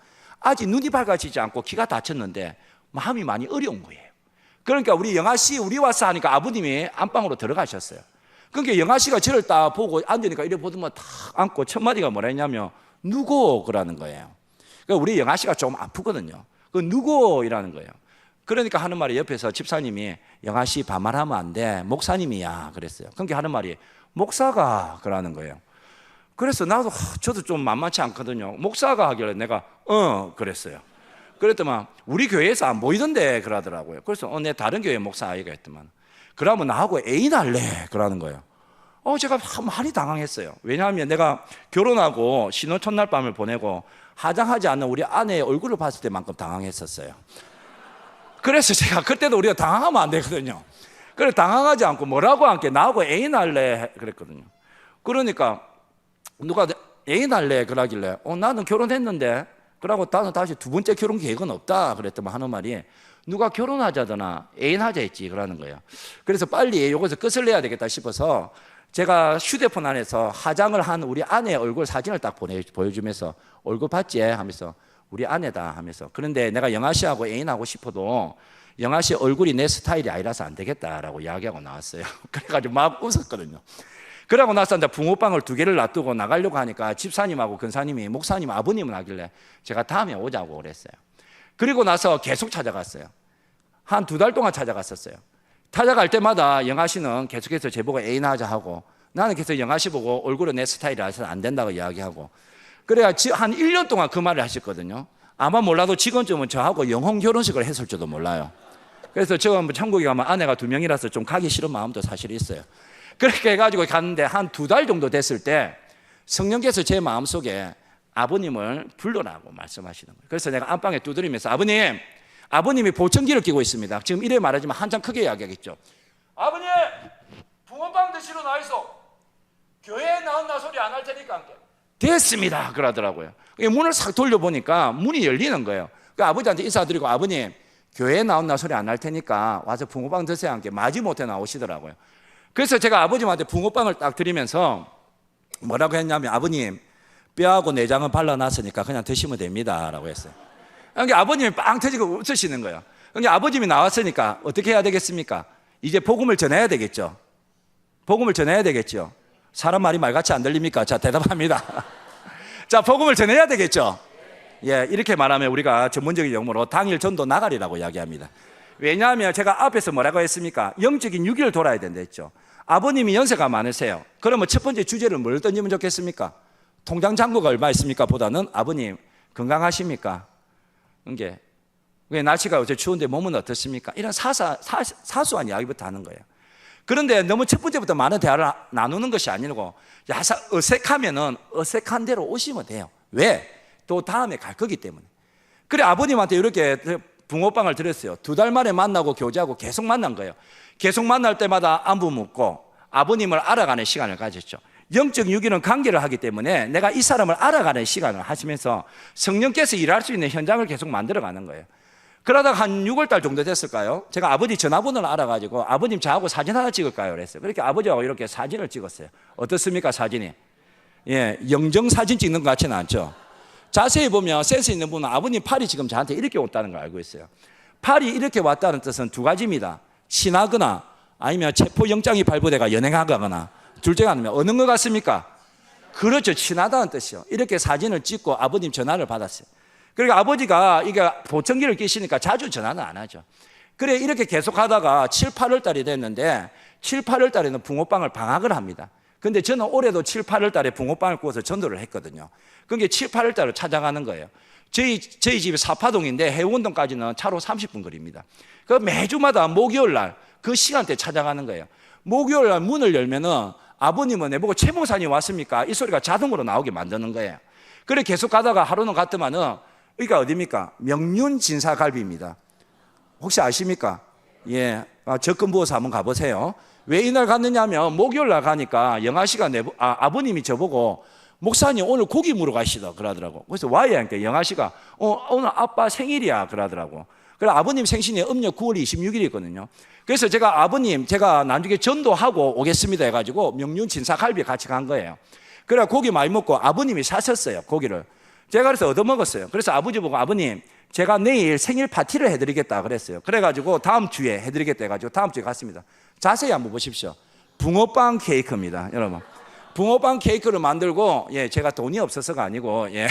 아직 눈이 밝아지지 않고 귀가 닫혔는데 마음이 많이 어려운 거예요. 그러니까 우리 영아 씨 우리 와서 하니까 아버님이 안방으로 들어가셨어요. 그러니까 영아 씨가 저를 딱 보고 앉으니까 이래 보더만 탁 앉고 첫 마디가 뭐라 했냐면 누구? 그러는 거예요. 그러니까 우리 영아 씨가 좀 아프거든요. 그 누구? 이라는 거예요. 그러니까 하는 말이 옆에서 집사님이 영아 씨 반말하면 안 돼. 목사님이야. 그랬어요. 그러니까 하는 말이 목사가 그러는 거예요. 그래서 나도 저도 좀 만만치 않거든요. 목사가 하길래 내가 그랬어요. 그랬더만 우리 교회에서 안 보이던데 그러더라고요. 그래서 내 다른 교회 목사 아이가 했더만 그러면 나하고 애인 할래 그러는 거예요. 제가 많이 당황했어요. 왜냐하면 내가 결혼하고 신혼 첫날 밤을 보내고 화장하지 않는 우리 아내의 얼굴을 봤을 때만큼 당황했었어요. 그래서 제가 그때도 우리가 당황하면 안 되거든요. 그래서 당황하지 않고 뭐라고 함께 나하고 애인 할래 그랬거든요. 그러니까 누가 애인 할래 그러길래 나는 결혼했는데 그러고 나는 다시 두 번째 결혼 계획은 없다 그랬더만 하는 말이 누가 결혼하자더나 애인 하자 했지 그러는 거예요. 그래서 빨리 여기서 끝을 내야 되겠다 싶어서 제가 휴대폰 안에서 화장을 한 우리 아내의 얼굴 사진을 딱 보여주면서 얼굴 봤지? 하면서 우리 아내다 하면서 그런데 내가 영아 씨하고 애인하고 싶어도 영아 씨 얼굴이 내 스타일이 아니라서 안 되겠다라고 이야기하고 나왔어요. 그래가지고 막 웃었거든요. 그러고 나서 이제 붕어빵을 2개를 놔두고 나가려고 하니까 집사님하고 권사님이 목사님 아버님은 하길래 제가 다음에 오자고 그랬어요. 그리고 나서 계속 찾아갔어요. 한 2달 동안 찾아갔었어요. 찾아갈 때마다 영아 씨는 계속해서 제보고 애인 하자 하고 나는 계속 영아 씨 보고 얼굴은 내 스타일이라서 안 된다고 이야기하고 그래야 한 1년 동안 그 말을 하셨거든요. 아마 몰라도 지금쯤은 저하고 영혼 결혼식을 했을지도 몰라요. 그래서 제가 천국에 가면 아내가 2명이라서 좀 가기 싫은 마음도 사실 있어요. 그렇게 해가지고 갔는데 한 2달 정도 됐을 때 성령께서 제 마음속에 아버님을 불러라고 말씀하시는 거예요. 그래서 내가 안방에 두드리면서 아버님이 보청기를 끼고 있습니다. 지금 이래 말하지만 한참 크게 이야기하겠죠. 아버님 붕어빵 드시러 나이소. 교회에 나온다 소리 안 할 테니까 함께. 됐습니다 그러더라고요. 문을 싹 돌려보니까 문이 열리는 거예요. 그러니까 아버지한테 인사드리고 아버님 교회에 나온다 소리 안 할 테니까 와서 붕어빵 드세요 함께 마지못해 나오시더라고요. 그래서 제가 아버님한테 붕어빵을 딱 드리면서 뭐라고 했냐면, 아버님, 뼈하고 내장은 발라놨으니까 그냥 드시면 됩니다 라고 했어요. 그러니까 아버님이 빵 터지고 웃으시는 거예요. 그러니까 아버님이 나왔으니까 어떻게 해야 되겠습니까? 이제 복음을 전해야 되겠죠. 복음을 전해야 되겠죠. 사람 말이 말같이 안 들립니까? 자, 대답합니다. 자, 복음을 전해야 되겠죠. 예, 이렇게 말하면 우리가 전문적인 용어로 당일 전도 나가리라고 이야기합니다. 왜냐하면 제가 앞에서 뭐라고 했습니까? 영적인 유기를 돌아야 된다 했죠. 아버님이 연세가 많으세요. 그러면 첫 번째 주제를 뭘 던지면 좋겠습니까? 통장 잔고가 얼마 있습니까? 보다는 아버님 건강하십니까? 이게 왜 날씨가 어제 추운데 몸은 어떻습니까? 이런 사소한 이야기부터 하는 거예요. 그런데 너무 첫 번째부터 많은 대화를 나누는 것이 아니고 어색하면은 어색한 대로 오시면 돼요. 왜? 또 다음에 갈 거기 때문에. 그래 아버님한테 이렇게 붕어빵을 드렸어요. 2달 만에 만나고 교제하고 계속 만난 거예요. 계속 만날 때마다 안부 묻고 아버님을 알아가는 시간을 가졌죠. 영적 유기는 관계를 하기 때문에 내가 이 사람을 알아가는 시간을 하시면서 성령께서 일할 수 있는 현장을 계속 만들어가는 거예요. 그러다가 한 6월달 정도 됐을까요? 제가 아버지 전화번호를 알아가지고 아버님 저하고 사진 하나 찍을까요? 그랬어요. 그렇게 아버지하고 이렇게 사진을 찍었어요. 어떻습니까 사진이? 예, 영정 사진 찍는 것 같지는 않죠. 자세히 보면 센스 있는 분은 아버님 팔이 지금 저한테 이렇게 왔다는 걸 알고 있어요. 팔이 이렇게 왔다는 뜻은 2가지입니다. 친하거나 아니면 체포영장이 발부돼가 연행하거나 둘 중에 하나면 어느 것 같습니까? 그렇죠. 친하다는 뜻이요. 이렇게 사진을 찍고 아버님 전화를 받았어요. 그러니까 아버지가 이게 보청기를 끼시니까 자주 전화는 안 하죠. 그래 이렇게 계속 하다가 7, 8월 달이 됐는데 7, 8월 달에는 붕어빵을 방학을 합니다. 근데 저는 올해도 7, 8월 달에 붕어빵을 구워서 전도를 했거든요. 그게 7, 8월 달을 찾아가는 거예요. 저희 집이 사파동인데 해운동까지는 차로 30분 거리입니다. 그 매주마다 목요일 날 그 시간대에 찾아가는 거예요. 목요일 날 문을 열면은 아버님은 내보고 최 목사님 왔습니까? 이 소리가 자동으로 나오게 만드는 거예요. 그래 계속 가다가 하루는 갔더만은 여기가 어디입니까? 명륜진사갈비입니다. 혹시 아십니까? 예, 적금 부어서 한번 가보세요. 왜 이날 갔느냐 하면 목요일 날 가니까 영아 씨가 아버님이 저보고 목사님 오늘 고기 물어 가시다 그러더라고. 그래서 와야 하니까 영아 씨가 오늘 아빠 생일이야 그러더라고. 그래 아버님 생신이 음력 9월 26일이거든요. 그래서 제가 아버님 제가 나중에 전도하고 오겠습니다 해가지고 명륜진사갈비 같이 간 거예요. 그래 고기 많이 먹고 아버님이 사셨어요 고기를. 제가 그래서 얻어먹었어요. 그래서 아버지 보고 아버님 제가 내일 생일 파티를 해드리겠다 그랬어요. 그래가지고 다음 주에 해드리겠다 해가지고 다음 주에 갔습니다. 자세히 한번 보십시오. 붕어빵 케이크입니다 여러분. 붕어빵 케이크를 만들고 예 제가 돈이 없어서가 아니고 예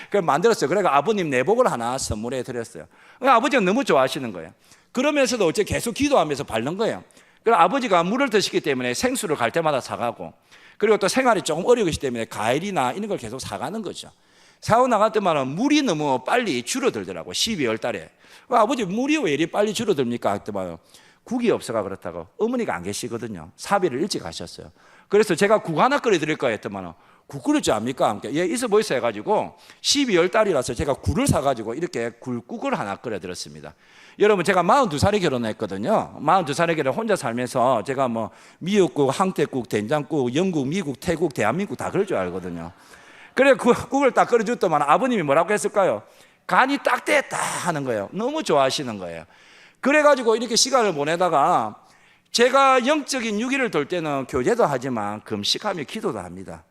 그걸 만들었어요. 그래서 아버님 내복을 하나 선물해 드렸어요. 아버지가 너무 좋아하시는 거예요. 그러면서도 어째 계속 기도하면서 밟는 거예요. 그래서 아버지가 물을 드시기 때문에 생수를 갈 때마다 사가고 그리고 또 생활이 조금 어려우시기 때문에 과일이나 이런 걸 계속 사가는 거죠. 사고 나갈 때마다 물이 너무 빨리 줄어들더라고 12월 달에. 아버지 물이 왜 이리 빨리 줄어듭니까? 했더만 국이 없어가 그렇다고. 어머니가 안 계시거든요. 사비를 일찍 하셨어요. 그래서 제가 국 하나 끓여 드릴 거야 했더만 국 끓일 줄 압니까? 예, 있어 보이소 해가지고 12월 달이라서 제가 굴을 사가지고 이렇게 굴국을 하나 끓여 드렸습니다. 여러분 제가 42살에 결혼했거든요. 42살에 결혼 혼자 살면서 제가 뭐 미역국, 항태국, 된장국, 영국, 미국, 태국, 대한민국 다 그럴 줄 알거든요. 그래 국을 딱 끓여줬더만 아버님이 뭐라고 했을까요? 간이 딱 됐다 하는 거예요. 너무 좋아하시는 거예요. 그래가지고 이렇게 시간을 보내다가 제가 영적인 유기를 돌 때는 교제도 하지만 금식하며 기도도 합니다.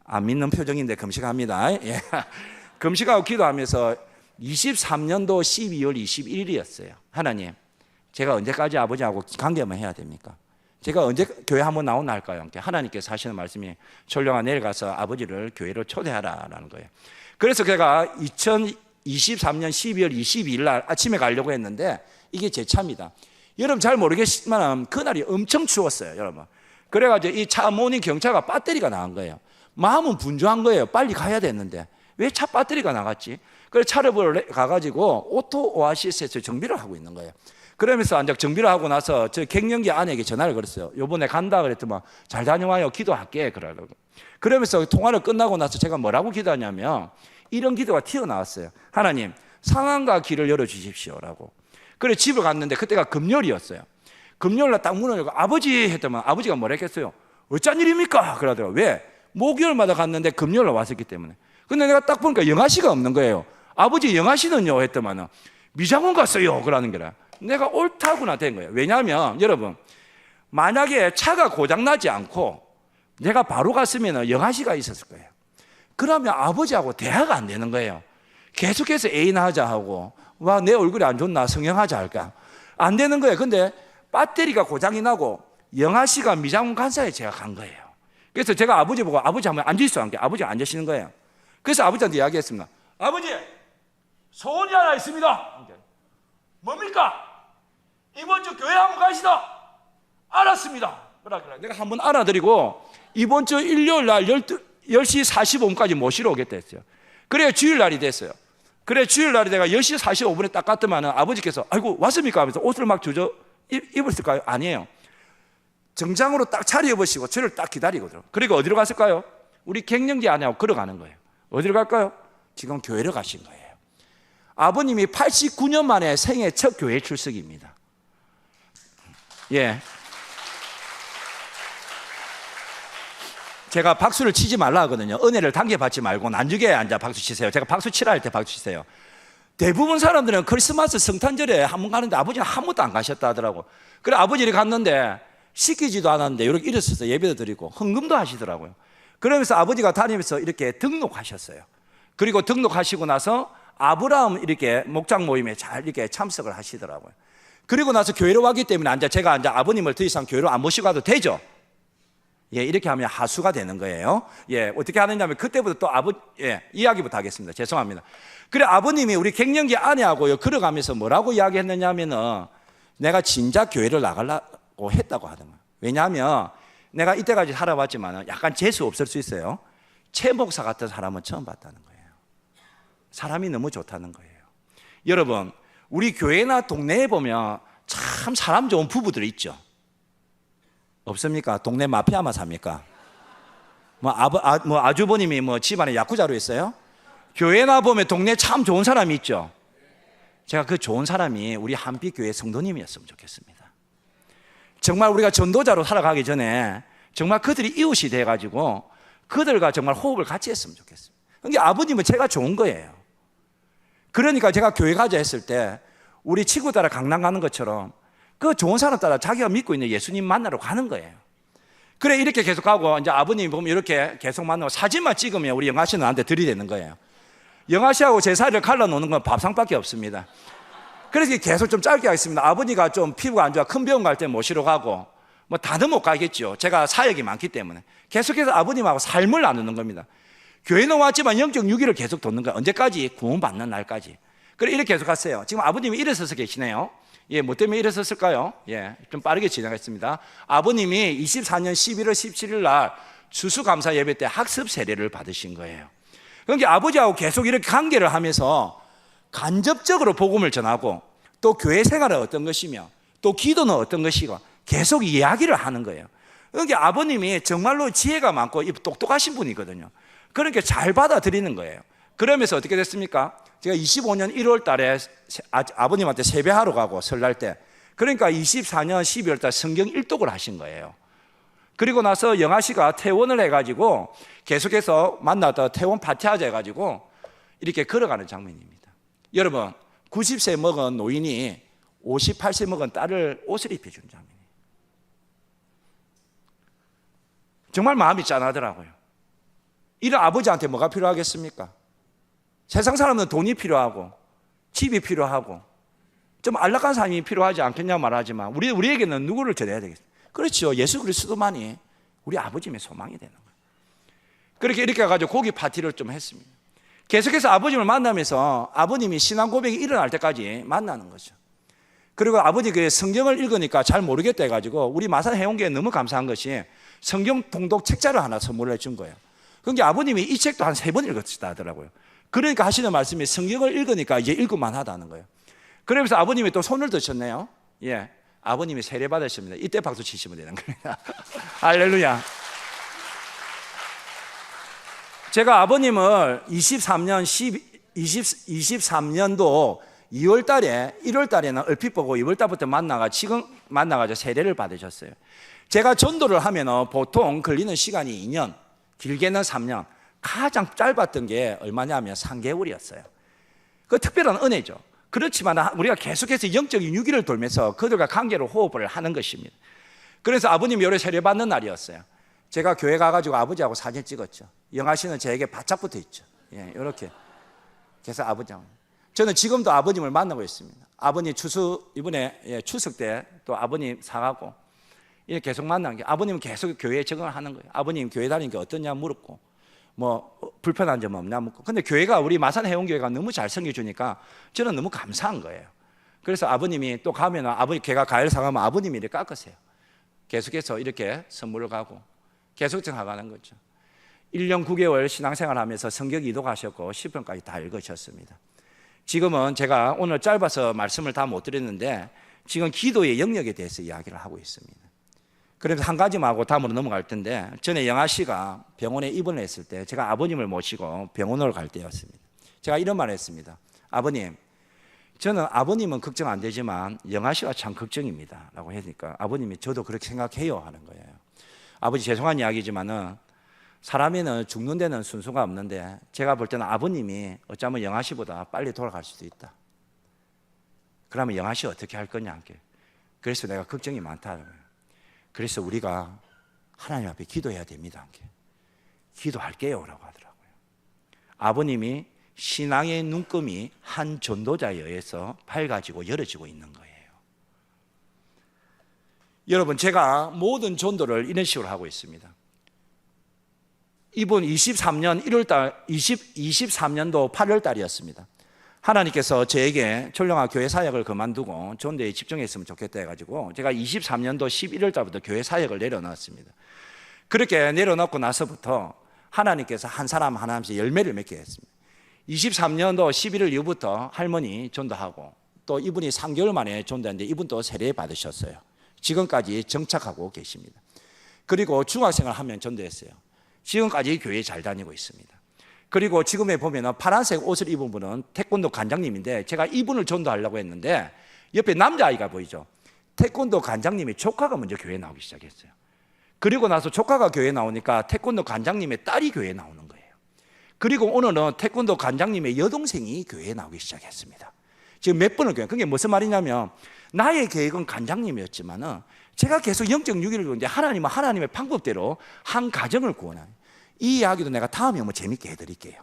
안 믿는 표정인데 금식합니다. 예. 금식하고 기도하면서 23년도 12월 21일이었어요. 하나님, 제가 언제까지 아버지하고 관계만 해야 됩니까? 제가 언제 교회 한번 나오나 할까요? 하나님께서 하시는 말씀이 철룡아 내일 가서 아버지를 교회로 초대하라라는 거예요. 그래서 제가 2023년 12월 22일 날 아침에 가려고 했는데 이게 제 차입니다. 여러분 잘 모르겠지만 그날이 엄청 추웠어요. 여러분. 그래가지고 이 차 모닝 경차가 배터리가 나간 거예요. 마음은 분주한 거예요. 빨리 가야 됐는데 왜 차 배터리가 나갔지? 그래서 차를 보러 가가지고 오토 오아시스에서 정비를 하고 있는 거예요. 그러면서 이제 정비를 하고 나서 저 갱년기 아내에게 전화를 걸었어요. 요번에 간다 그랬더만 잘 다녀와요. 기도할게. 그러더라고요. 그러면서 통화를 끝나고 나서 제가 뭐라고 기도하냐면 이런 기도가 튀어나왔어요. 하나님 상황과 길을 열어주십시오라고. 그래 집을 갔는데 그때가 금요일이었어요. 금요일날 딱 문을 열고 아버지 했더만 아버지가 뭐라 했겠어요? 어쩐 일입니까? 그러더라고요. 왜? 목요일마다 갔는데 금요일날 왔었기 때문에. 근데 내가 딱 보니까 영아씨가 없는 거예요. 아버지 영아씨는요? 했더만 미장원 갔어요. 그러는 거라. 내가 옳다구나 된 거예요. 왜냐하면 여러분 만약에 차가 고장나지 않고 내가 바로 갔으면 영아씨가 있었을 거예요. 그러면 아버지하고 대화가 안 되는 거예요. 계속해서 애인하자 하고, 와, 내 얼굴이 안 좋나, 성형하자 할까. 안 되는 거예요. 근데 배터리가 고장이 나고 영아씨가 미장원 간사에 제가 간 거예요. 그래서 제가 아버지 보고 아버지 한번 앉으시오 한 게 아버지가 앉으시는 거예요. 그래서 아버지한테 이야기했습니다. 아버지, 소원이 하나 있습니다. 뭡니까? 이번 주 교회 한번 가시다. 알았습니다. 그래. 내가 한번 알아드리고 이번 주 일요일 날 10시 45분까지 모시러 오겠다 했어요. 그래 주일날이 됐어요. 그래 주일날이 내가 10시 45분에 딱 갔더만 아버지께서 아이고 왔습니까 하면서 옷을 막 주저 입었을까요? 아니에요. 정장으로 딱 차려입으시고 저를 딱 기다리거든요. 그리고 어디로 갔을까요? 우리 갱년기 안에하고 걸어가는 거예요. 어디로 갈까요? 지금 교회로 가신 거예요. 아버님이 89년 만에 생애 첫 교회 출석입니다. 예. 제가 박수를 치지 말라 하거든요. 은혜를 당겨받지 말고 난주에 앉아 박수 치세요. 제가 박수 치라 할 때 박수 치세요. 대부분 사람들은 크리스마스 성탄절에 한 번 가는데 아버지는 한 번도 안 가셨다 하더라고. 그래 아버지를 갔는데 시키지도 않았는데 이렇게 일어서서 예배도 드리고 헌금도 하시더라고요. 그러면서 아버지가 다니면서 이렇게 등록하셨어요. 그리고 등록하시고 나서 아브라함 이렇게 목장 모임에 잘 이렇게 참석을 하시더라고요. 그리고 나서 교회로 왔기 때문에 제가 아버님을 더 이상 교회로 안 모시고 가도 되죠? 예, 이렇게 하면 하수가 되는 거예요. 예, 어떻게 하느냐면 그때부터 또 이야기부터 하겠습니다. 죄송합니다. 그래 아버님이 우리 갱년기 아내하고요 걸어가면서 뭐라고 이야기했느냐면은 내가 진작 교회를 나가려고 했다고 하는 거예요. 왜냐하면 내가 이때까지 살아봤지만 약간 재수 없을 수 있어요. 최 목사 같은 사람은 처음 봤다는 거예요. 사람이 너무 좋다는 거예요. 여러분, 우리 교회나 동네에 보면 참 사람 좋은 부부들이 있죠. 없습니까? 동네 마피아만 삽니까? 아주버님이 집안에 야쿠자로 있어요? 교회나 보면 동네 참 좋은 사람이 있죠. 제가 그 좋은 사람이 우리 한빛교회 성도님이었으면 좋겠습니다. 정말 우리가 전도자로 살아가기 전에 정말 그들이 이웃이 돼가지고 그들과 정말 호흡을 같이 했으면 좋겠습니다. 그러니까 아버님은 제가 좋은 거예요. 그러니까 제가 교회 가자 했을 때 우리 친구 따라 강남 가는 것처럼 그 좋은 사람 따라 자기가 믿고 있는 예수님 만나러 가는 거예요. 그래 이렇게 계속 가고 이제 아버님이 보면 이렇게 계속 만나고 사진만 찍으면 우리 영아 씨는 나한테 들이대는 거예요. 영아 씨하고 제 사이를 갈라놓는 건 밥상밖에 없습니다. 그래서 계속 좀 짧게 하겠습니다. 아버지가 좀 피부가 안 좋아 큰 병원 갈 때 모시러 가고 다는 못 가겠죠. 제가 사역이 많기 때문에 계속해서 아버님하고 삶을 나누는 겁니다. 교회는 왔지만 영적 유기를 계속 돕는 거예요. 언제까지? 구원받는 날까지. 그래 이렇게 계속 갔어요. 지금 아버님이 일어서서 계시네요. 예, 뭐 때문에 일어섰을까요? 예, 좀 빠르게 진행하겠습니다. 아버님이 24년 11월 17일 날 추수감사 예배 때 학습 세례를 받으신 거예요. 그러니까 아버지하고 계속 이렇게 관계를 하면서 간접적으로 복음을 전하고 또 교회 생활은 어떤 것이며 또 기도는 어떤 것이고 계속 이야기를 하는 거예요. 그러니까 아버님이 정말로 지혜가 많고 똑똑하신 분이거든요. 그러니까 잘 받아들이는 거예요. 그러면서 어떻게 됐습니까? 제가 25년 1월 달에 아버님한테 세배하러 가고 설날 때 그러니까 24년 12월 달 성경 일독을 하신 거예요. 그리고 나서 영아 씨가 퇴원을 해가지고 계속해서 만나다 퇴원 파티하자 해가지고 이렇게 걸어가는 장면입니다. 여러분 90세 먹은 노인이 58세 먹은 딸을 옷을 입혀주는 장면이에요. 정말 마음이 짠하더라고요. 이런 아버지한테 뭐가 필요하겠습니까? 세상 사람은 돈이 필요하고 집이 필요하고 좀 안락한 삶이 필요하지 않겠냐 말하지만 우리에게는 누구를 전해야 되겠어요? 그렇죠. 예수 그리스도만이 우리 아버님의 소망이 되는 거예요. 그렇게 이렇게 해가지고 고기 파티를 좀 했습니다. 계속해서 아버님을 만나면서 아버님이 신앙 고백이 일어날 때까지 만나는 거죠. 그리고 아버지 그 성경을 읽으니까 잘 모르겠다 해가지고 우리 마산 해운교에 너무 감사한 것이 성경 통독 책자를 하나 선물해 준 거예요. 그러니까 아버님이 이 책도 한 3번 읽었다 하더라고요. 그러니까 하시는 말씀이 성경을 읽으니까 이제 읽을만 하다는 거예요. 그러면서 아버님이 또 손을 드셨네요. 예, 아버님이 세례 받으십니다. 이때 박수 치시면 되는 겁니다. 할렐루야. 제가 아버님을 23년도 2월 달에 1월 달에는 얼핏 보고 2월 달부터 지금 만나가지고 세례를 받으셨어요. 제가 전도를 하면은 보통 걸리는 시간이 2년, 길게는 3년, 가장 짧았던 게 얼마냐면 3개월이었어요. 그 특별한 은혜죠. 그렇지만 우리가 계속해서 영적인 유기를 돌면서 그들과 관계로 호흡을 하는 것입니다. 그래서 아버님이 요래 세례받는 날이었어요. 제가 교회 가가지고 아버지하고 사진 찍었죠. 영아 씨는 저에게 바짝 붙어 있죠. 예, 이렇게. 그래서 아버지하고. 저는 지금도 아버님을 만나고 있습니다. 아버님 이번에 추석 때 또 아버님 사가고 이렇게 계속 만난 게, 아버님은 계속 교회에 적응을 하는 거예요. 아버님 교회 다니는 게 어떠냐 물었고, 뭐 불편한 점 없냐 묻고. 근데 교회가, 우리 마산 해운교회가 너무 잘 섬겨주니까 저는 너무 감사한 거예요. 그래서 아버님이 또 가면, 걔가 과일 사가면 아버님이 이렇게 깎으세요. 계속해서 이렇게 선물을 가고 계속 정하가는 거죠. 1년 9개월 신앙생활 하면서 성경 이독하셨고 10편까지 다 읽으셨습니다. 지금은 제가 오늘 짧아서 말씀을 다 못 드렸는데, 지금 기도의 영역에 대해서 이야기를 하고 있습니다. 그래서 한 가지만 하고 다음으로 넘어갈 텐데, 전에 영아 씨가 병원에 입원을 했을 때 제가 아버님을 모시고 병원으로 갈 때였습니다. 제가 이런 말을 했습니다. 아버님, 저는 아버님은 걱정 안 되지만 영아 씨가 참 걱정입니다 라고 하니까 아버님이 저도 그렇게 생각해요 하는 거예요. 아버지, 죄송한 이야기지만은 사람에는 죽는 데는 순서가 없는데, 제가 볼 때는 아버님이 어쩌면 영아 씨보다 빨리 돌아갈 수도 있다. 그러면 영아 씨 어떻게 할 거냐. 그래서 내가 걱정이 많다는 거예요. 그래서 우리가 하나님 앞에 기도해야 됩니다. 기도할게요 라고 하더라고요. 아버님이 신앙의 눈금이 한 전도자에 의해서 밝아지고 열어지고 있는 거예요. 여러분, 제가 모든 전도를 이런 식으로 하고 있습니다. 이번 23년 1월달 23년도 8월달이었습니다. 하나님께서 저에게 철령아 교회 사역을 그만두고 전도에 집중했으면 좋겠다 해가지고 제가 23년도 11월달부터 교회 사역을 내려놨습니다. 그렇게 내려놓고 나서부터 하나님께서 한 사람 하나씩 열매를 맺게 했습니다. 23년도 11월 이후부터 할머니 전도하고, 또 이분이 3개월 만에 전도했는데 이분도 세례 받으셨어요. 지금까지 정착하고 계십니다. 그리고 중학생을 한 명 전도했어요. 지금까지 교회 잘 다니고 있습니다. 그리고 지금에 보면 파란색 옷을 입은 분은 태권도 관장님인데, 제가 이분을 전도하려고 했는데 옆에 남자아이가 보이죠. 태권도 관장님의 조카가 먼저 교회에 나오기 시작했어요. 그리고 나서 조카가 교회에 나오니까 태권도 관장님의 딸이 교회에 나오는 거예요. 그리고 오늘은 태권도 관장님의 여동생이 교회에 나오기 시작했습니다. 지금 몇 번을 교회. 그게 무슨 말이냐면, 나의 계획은 관장님이었지만은 제가 계속 영적 유기를 주는데 하나님은 하나님의 방법대로 한 가정을 구원하는, 이 이야기도 내가 다음에 뭐 재밌게 해드릴게요.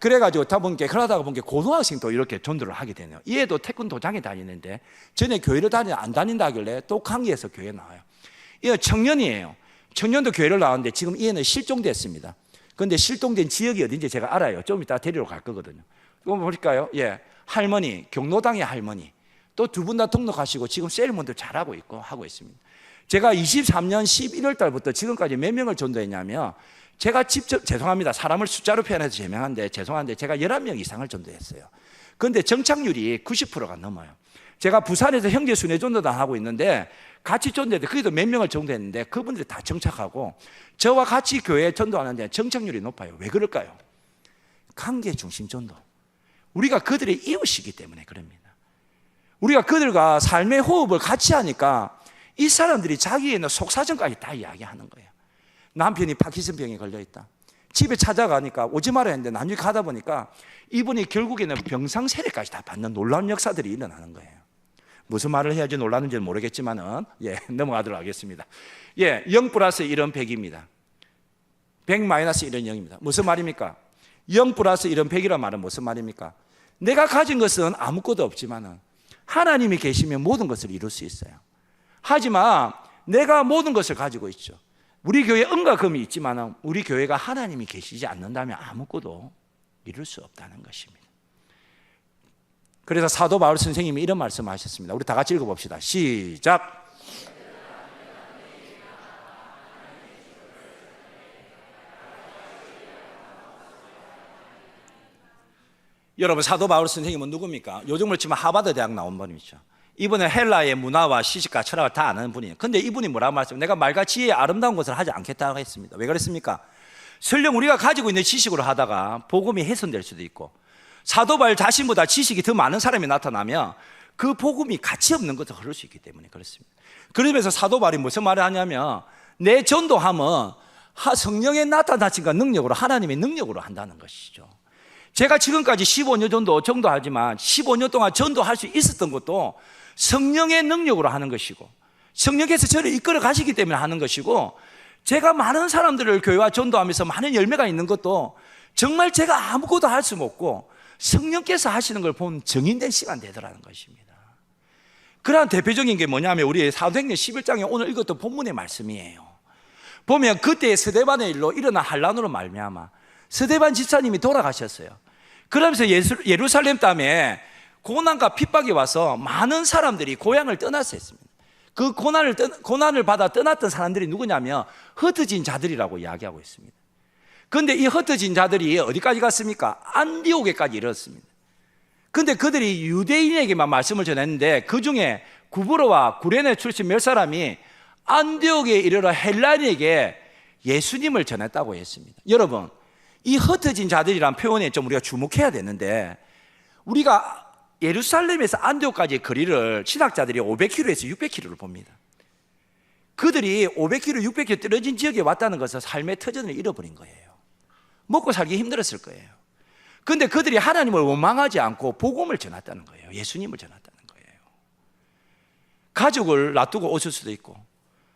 그래가지고 그러다가 보니까 고등학생도 이렇게 전도를 하게 되네요. 얘도 태권도장에 다니는데 전에 교회를 안 다닌다 하길래 또 강의에서 교회에 나와요. 얘 청년이에요. 청년도 교회를 나왔는데 지금 얘는 실종됐습니다. 그런데 실종된 지역이 어딘지 제가 알아요. 좀 이따 데리러 갈 거거든요. 이거 볼까요? 예, 할머니, 경로당의 할머니. 또 두 분 다 등록하시고 지금 셀몬도 잘하고 있고 하고 있습니다. 제가 23년 11월 달부터 지금까지 몇 명을 전도했냐면, 제가 직접, 죄송합니다, 사람을 숫자로 표현해서 제명한데 죄송한데 제가 11명 이상을 전도했어요. 그런데 정착률이 90%가 넘어요. 제가 부산에서 형제 순회 전도단 하고 있는데 같이 전도했는데 거기도 몇 명을 전도했는데 그분들이 다 정착하고 저와 같이 교회에 전도하는데 정착률이 높아요. 왜 그럴까요? 관계 중심 전도. 우리가 그들의 이웃이기 때문에 그럽니다. 우리가 그들과 삶의 호흡을 같이 하니까 이 사람들이 자기의 속사정까지 다 이야기하는 거예요. 남편이 파킨슨병에 걸려있다. 집에 찾아가니까 오지 말아야 했는데 나중에 가다 보니까 이분이 결국에는 병상 세례까지 다 받는 놀라운 역사들이 일어나는 거예요. 무슨 말을 해야지 놀라는지는 모르겠지만은, 넘어가도록 하겠습니다. 0 플러스 1은 100입니다. 100 마이너스 1은 0입니다. 무슨 말입니까? 0 플러스 1은 100이란 말은 무슨 말입니까? 내가 가진 것은 아무것도 없지만은 하나님이 계시면 모든 것을 이룰 수 있어요. 하지만 내가 모든 것을 가지고 있죠. 우리 교회에 은과 금이 있지만 우리 교회가 하나님이 계시지 않는다면 아무것도 이룰 수 없다는 것입니다. 그래서 사도 바울 선생님이 이런 말씀하셨습니다. 우리 다 같이 읽어봅시다. 시작. 여러분, 사도 바울 선생님은 누굽니까? 요즘으로 치면 하버드 대학 나온 분이죠. 이분은 헬라의 문화와 시식과 철학을 다 아는 분이에요. 근데 이분이 뭐라고 말씀해요? 내가 말과 지혜의 아름다운 것을 하지 않겠다고 했습니다. 왜 그랬습니까? 설령 우리가 가지고 있는 지식으로 하다가 복음이 훼손될 수도 있고, 사도 바울 자신보다 지식이 더 많은 사람이 나타나면 그 복음이 가치 없는 것을 흐를 수 있기 때문에 그렇습니다. 그러면서 사도 바울이 무슨 말을 하냐면, 내 전도함은 성령의 나타나신 능력으로, 하나님의 능력으로 한다는 것이죠. 제가 지금까지 15년 정도 전도하지만 15년 동안 전도할 수 있었던 것도 성령의 능력으로 하는 것이고, 성령께서 저를 이끌어 가시기 때문에 하는 것이고, 제가 많은 사람들을 교회와 전도하면서 많은 열매가 있는 것도 정말 제가 아무것도 할 수 없고 성령께서 하시는 걸 본 정인된 시간 되더라는 것입니다. 그러한 대표적인 게 뭐냐면 우리 사도행전 11장에 오늘 읽었던 본문의 말씀이에요. 보면 그때 스데반의 일로 일어난 환란으로 말미암아 스데반 집사님이 돌아가셨어요. 그러면서 예루살렘 땅에 고난과 핍박이 와서 많은 사람들이 고향을 떠났었습니다. 그 고난을 받아 떠났던 사람들이 누구냐면 흩어진 자들이라고 이야기하고 있습니다. 그런데 이 흩어진 자들이 어디까지 갔습니까? 안디옥에까지 이르렀습니다. 그런데 그들이 유대인에게만 말씀을 전했는데 그 중에 구브로와 구레네 출신 몇 사람이 안디옥에 이르러 헬라인에게 예수님을 전했다고 했습니다. 여러분, 이 흩어진 자들이란 표현에 좀 우리가 주목해야 되는데, 우리가 예루살렘에서 안디옥까지의 거리를 신학자들이 500km에서 600km를 봅니다. 그들이 500km, 600km 떨어진 지역에 왔다는 것은 삶의 터전을 잃어버린 거예요. 먹고 살기 힘들었을 거예요. 그런데 그들이 하나님을 원망하지 않고 복음을 전했다는 거예요. 예수님을 전했다는 거예요. 가족을 놔두고 오실 수도 있고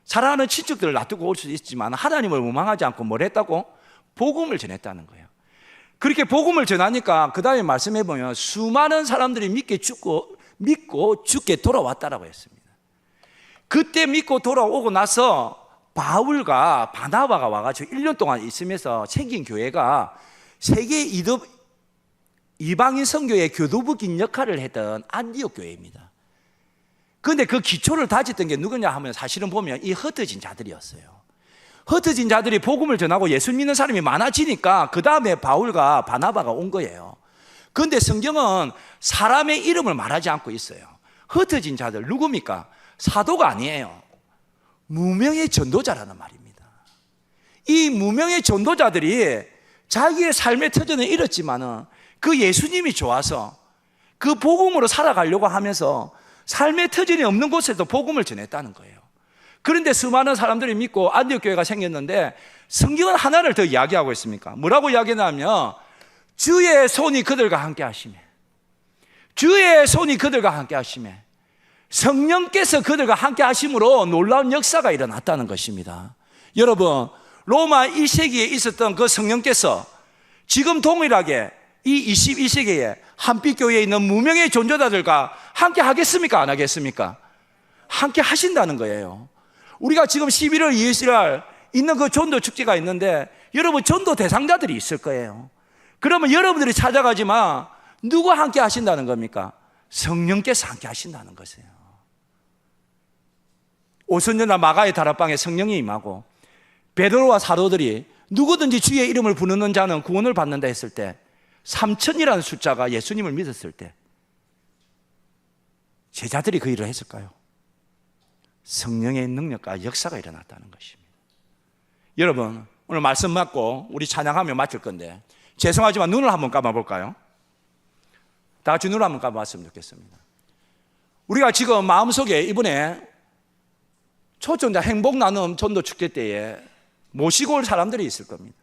사랑하는 친척들을 놔두고 올 수도 있지만 하나님을 원망하지 않고 뭘 했다고? 복음을 전했다는 거예요. 그렇게 복음을 전하니까 그 다음에 말씀해 보면 수많은 사람들이 믿고 죽게 돌아왔다라고 했습니다. 그때 믿고 돌아오고 나서 바울과 바나바가 와가지고 1년 동안 있으면서 생긴 교회가 세계 이방인 선교의 교두부긴 역할을 했던 안디옥 교회입니다. 그런데 그 기초를 다졌던 게 누구냐 하면 사실은 보면 이 흩어진 자들이었어요. 흩어진 자들이 복음을 전하고 예수 믿는 사람이 많아지니까 그 다음에 바울과 바나바가 온 거예요. 그런데 성경은 사람의 이름을 말하지 않고 있어요. 흩어진 자들 누굽니까? 사도가 아니에요. 무명의 전도자라는 말입니다. 이 무명의 전도자들이 자기의 삶의 터전을 잃었지만은 그 예수님이 좋아서 그 복음으로 살아가려고 하면서 삶의 터전이 없는 곳에도 복음을 전했다는 거예요. 그런데 수많은 사람들이 믿고 안디옥 교회가 생겼는데 성경은 하나를 더 이야기하고 있습니까? 뭐라고 이야기하냐면 주의 손이 그들과 함께 하시매, 주의 손이 그들과 함께 하시매, 성령께서 그들과 함께 하심으로 놀라운 역사가 일어났다는 것입니다. 여러분, 로마 1세기에 있었던 그 성령께서 지금 동일하게 이 21세기에 한빛교회에 있는 무명의 존재자들과 함께 하겠습니까? 안 하겠습니까? 함께 하신다는 거예요. 우리가 지금 11월 20일 있는 그 전도 축제가 있는데 여러분 전도 대상자들이 있을 거예요. 그러면 여러분들이 찾아가지만 누가 함께 하신다는 겁니까? 성령께서 함께 하신다는 것이에요. 오순절날 마가의 다락방에 성령이 임하고 베드로와 사도들이 누구든지 주의 이름을 부르는 자는 구원을 받는다 했을 때 3,000이라는 숫자가 예수님을 믿었을 때 제자들이 그 일을 했을까요? 성령의 능력과 역사가 일어났다는 것입니다. 여러분, 오늘 말씀 맞고 우리 찬양하며 마칠 건데 죄송하지만 눈을 한번 감아볼까요? 다 같이 눈을 한번 감아봤으면 좋겠습니다. 우리가 지금 마음속에 이번에 초청자 행복 나눔 전도 축제 때에 모시고 올 사람들이 있을 겁니다.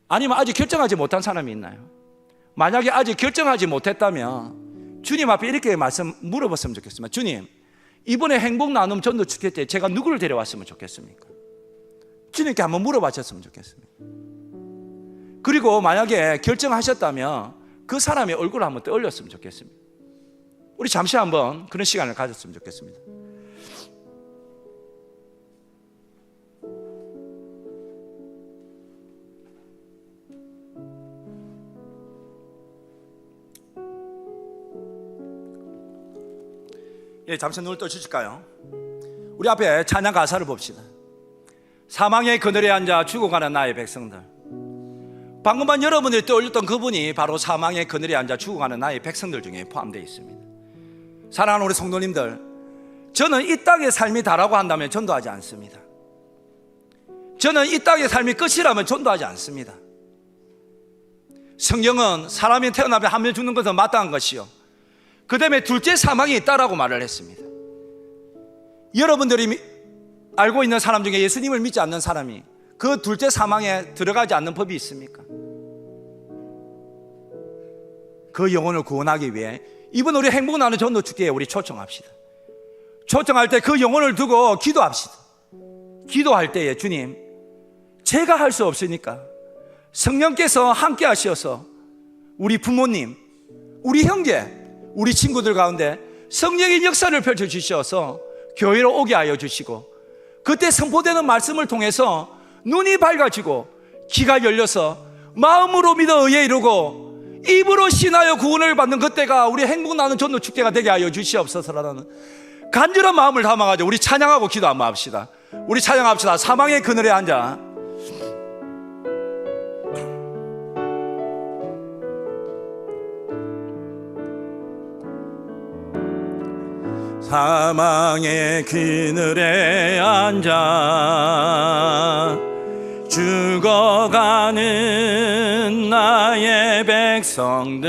아니면 아직 결정하지 못한 사람이 있나요? 만약에 아직 결정하지 못했다면 주님 앞에 이렇게 말씀 물어봤으면 좋겠습니다. 주님, 이번에 행복 나눔 전도 축제 때 제가 누구를 데려왔으면 좋겠습니까? 주님께 한번 물어봤셨으면 좋겠습니다. 그리고 만약에 결정하셨다면 그 사람의 얼굴을 한번 떠올렸으면 좋겠습니다. 우리 잠시 한번 그런 시간을 가졌으면 좋겠습니다. 예, 잠시 눈을 떠주실까요? 우리 앞에 찬양 가사를 봅시다. 사망의 그늘에 앉아 죽어가는 나의 백성들. 방금만 여러분들이 떠올렸던 그분이 바로 사망의 그늘에 앉아 죽어가는 나의 백성들 중에 포함되어 있습니다. 사랑하는 우리 성도님들, 저는 이 땅의 삶이 다라고 한다면 전도하지 않습니다. 저는 이 땅의 삶이 끝이라면 전도하지 않습니다. 성경은 사람이 태어나면 한 명 죽는 것은 마땅한 것이요, 그 다음에 둘째 사망이 있다라고 말을 했습니다. 여러분들이 알고 있는 사람 중에 예수님을 믿지 않는 사람이 그 둘째 사망에 들어가지 않는 법이 있습니까? 그 영혼을 구원하기 위해 이번 우리 행복 나눔 전도 축제에 우리 초청합시다. 초청할 때 그 영혼을 두고 기도합시다. 기도할 때에 주님, 제가 할 수 없으니까 성령께서 함께 하셔서 우리 부모님, 우리 형제, 우리 친구들 가운데 성령의 역사를 펼쳐주셔서 교회로 오게 하여 주시고, 그때 선포되는 말씀을 통해서 눈이 밝아지고 귀가 열려서 마음으로 믿어 의에 이루고 입으로 신하여 구원을 받는 그때가 우리 행복 나는 전도 축제가 되게 하여 주시옵소서라는 간절한 마음을 담아가지고 우리 찬양하고 기도 한번 합시다. 우리 찬양합시다. 사망의 그늘에 앉아. 사망의 그늘에 앉아 죽어가는 나의 백성들,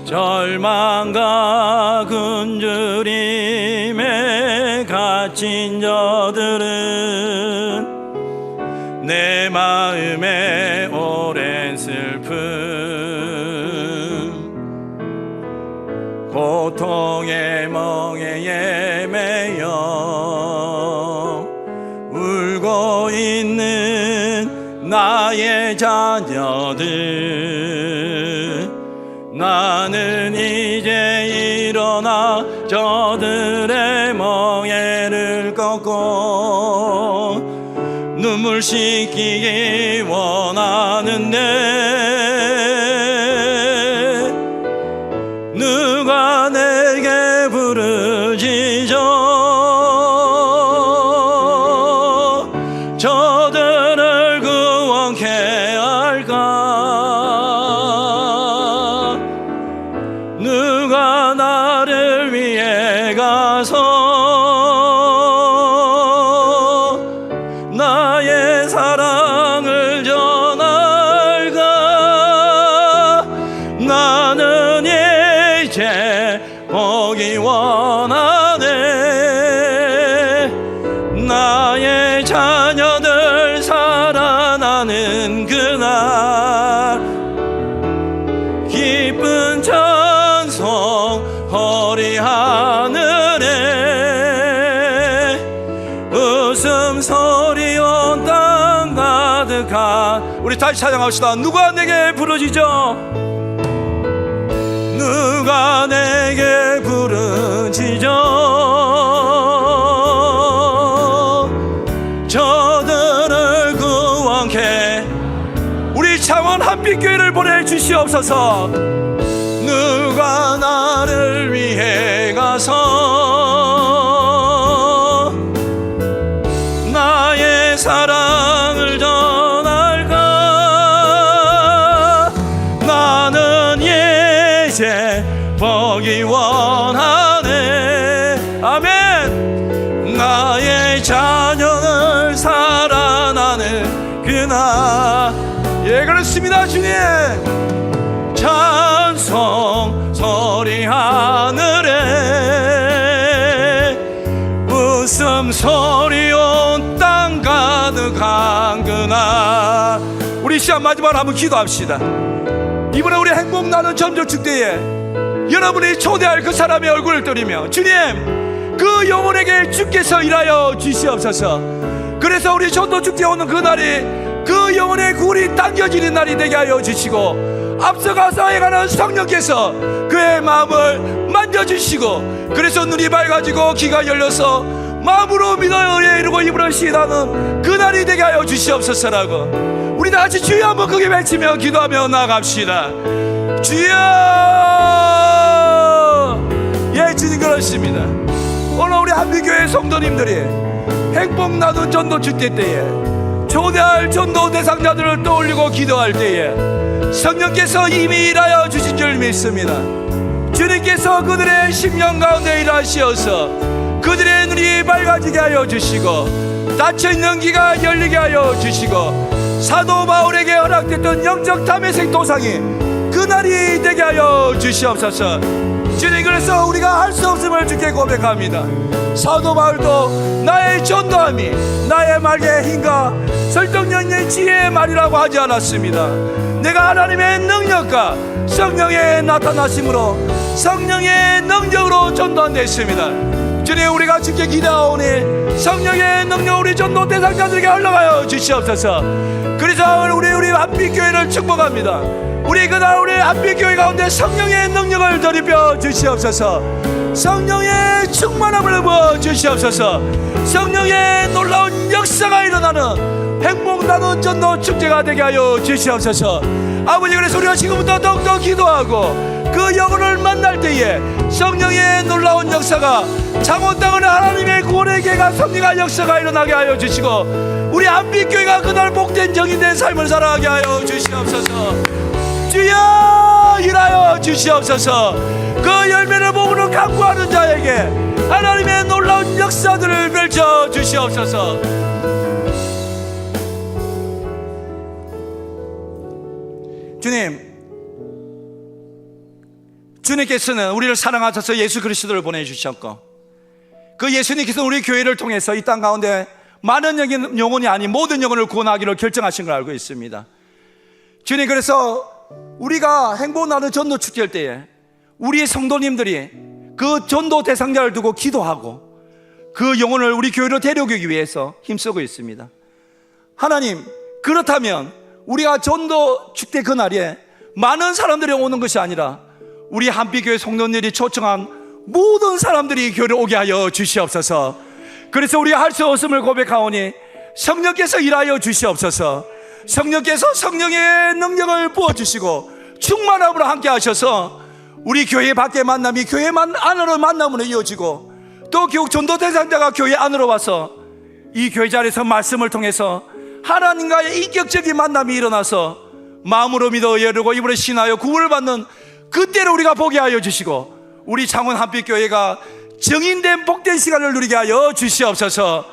절망과 굶주림에 갇힌 저들은 내 마음에 오랜 슬픔, 고통의 멍에에 매여 울고 있는 나의 자녀들, 나는 이제 일어나 저들의 멍에를 꺾고 눈물 씻기기 원하는데 누가 내게 부르짖어 저들을 구원케 할까? 누가 나를 위해 가서 나의 사랑을 전할까? 나는 이제 보기 원하네. 나의 자녀들 살아나는 그날 기쁜 찬송 허리 하늘에 웃음소리 온 땅 가득한, 우리 다시 찬양합시다. 누가 내게 부르짖어, 누가 내게 부르짖어 저들을 구원케, 우리 창원 한빛교회를 보내주시옵소서. 누가 나를 위해 가서 나의 사랑을 전할까? 나는 이제 보기 원하네. 아멘. 나의 자녀를 살아나는 그날, 예, 그렇습니다. 주님, 찬송 소리 하늘에 웃음소리 온 땅 가득한 그날, 우리 시간 마지막으로 한번 기도합시다. 이번에 우리 행복 나는 전도 축제에 여러분이 초대할 그 사람의 얼굴을 떠리며 주님, 그 영혼에게 주께서 일하여 주시옵소서. 그래서 우리 전도 축제에 오는 그날이 그 영혼의 굴이 당겨지는 날이 되게 하여 주시고, 앞서가서 행하는 성령께서 그의 마음을 만져주시고, 그래서 눈이 밝아지고 귀가 열려서 마음으로 믿어 의에 이루고 입으로 시인하는 그날이 되게 하여 주시옵소서라고 우리 다 같이 주여 한번 크게 외치며 기도하며 나아갑시다. 주여. 예, 주님, 그렇습니다. 오늘 우리 한빛교회 성도님들이 행복 나눈 전도 축제 때에 초대할 전도 대상자들을 떠올리고 기도할 때에 성령께서 이미 일하여 주신 줄 믿습니다. 주님께서 그들의 심령 가운데 일하시어서 그들의 눈이 밝아지게 하여 주시고 닫혀있는 귀가 열리게 하여 주시고 사도 바울에게 허락됐던 영적 탐의색 도상이 그날이 되게 하여 주시옵소서. 주님, 그래서 우리가 할 수 없음을 주께 고백합니다. 사도 바울도 나의 전도함이 나의 말의 힘과 설득력이 지혜의 말이라고 하지 않았습니다. 내가 하나님의 능력과 성령의 나타나심으로 성령의 능력으로 전도한댔습니다. 주님, 우리가 주께 기도하오니 성령의 능력 우리 전도 대상자들에게 흘러가여 주시옵소서. 그래서 우리 한빛교회를 축복합니다. 우리 그날 우리 한빛교회 가운데 성령의 능력을 더입혀 주시옵소서. 성령의 충만함을 부어 주시옵소서. 성령의 놀라운 역사가 일어나는 행복 나누는 전도 축제가 되게 하여 주시옵소서. 아버지, 그래서 우리가 지금부터 더욱더 기도하고 그 영혼을 만날 때에 성령의 놀라운 역사가 창원 땅은 하나님의 구원의 계가 섭리가 역사가 일어나게 하여 주시고 우리 한빛교회가 그날 복된 정인된 삶을 살아가게 하여 주시옵소서. 주여, 일하여 주시옵소서. 그 열매를 보고는 간구하는 자에게 하나님의 놀라운 역사들을 펼쳐 주시옵소서. 주님께서는 우리를 사랑하셔서 예수 그리스도를 보내주셨고 그 예수님께서 우리 교회를 통해서 이 땅 가운데 많은 영혼이 아닌 모든 영혼을 구원하기를 결정하신 걸 알고 있습니다. 주님, 그래서 우리가 행복 나누는 전도 축제할 때에 우리의 성도님들이 그 전도 대상자를 두고 기도하고 그 영혼을 우리 교회로 데려오기 위해서 힘쓰고 있습니다. 하나님, 그렇다면 우리가 전도 축제 그날에 많은 사람들이 오는 것이 아니라 우리 한빛교회 성도님들이 초청한 모든 사람들이 교회에 오게 하여 주시옵소서. 그래서 우리가 할 수 없음을 고백하오니 성령께서 일하여 주시옵소서. 성령께서 성령의 능력을 부어주시고 충만함으로 함께 하셔서 우리 교회 밖의 만남이 교회만 안으로 만남으로 이어지고 또 교육 전도 대상자가 교회 안으로 와서 이 교회 자리에서 말씀을 통해서 하나님과의 인격적인 만남이 일어나서 마음으로 믿어 예르고 입으로 신하여 구원을 받는 그때를 우리가 보게 하여 주시고 우리 창원 한빛교회가 정인된 복된 시간을 누리게 하여 주시옵소서.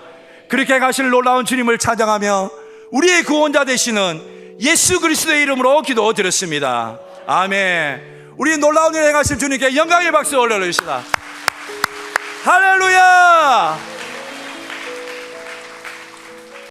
그렇게 가실 놀라운 주님을 찬양하며 우리의 구원자 되시는 예수 그리스도의 이름으로 기도드렸습니다. 아멘. 우리 놀라운 일 행하실 주님께 영광의 박수 올려주시다. 할렐루야.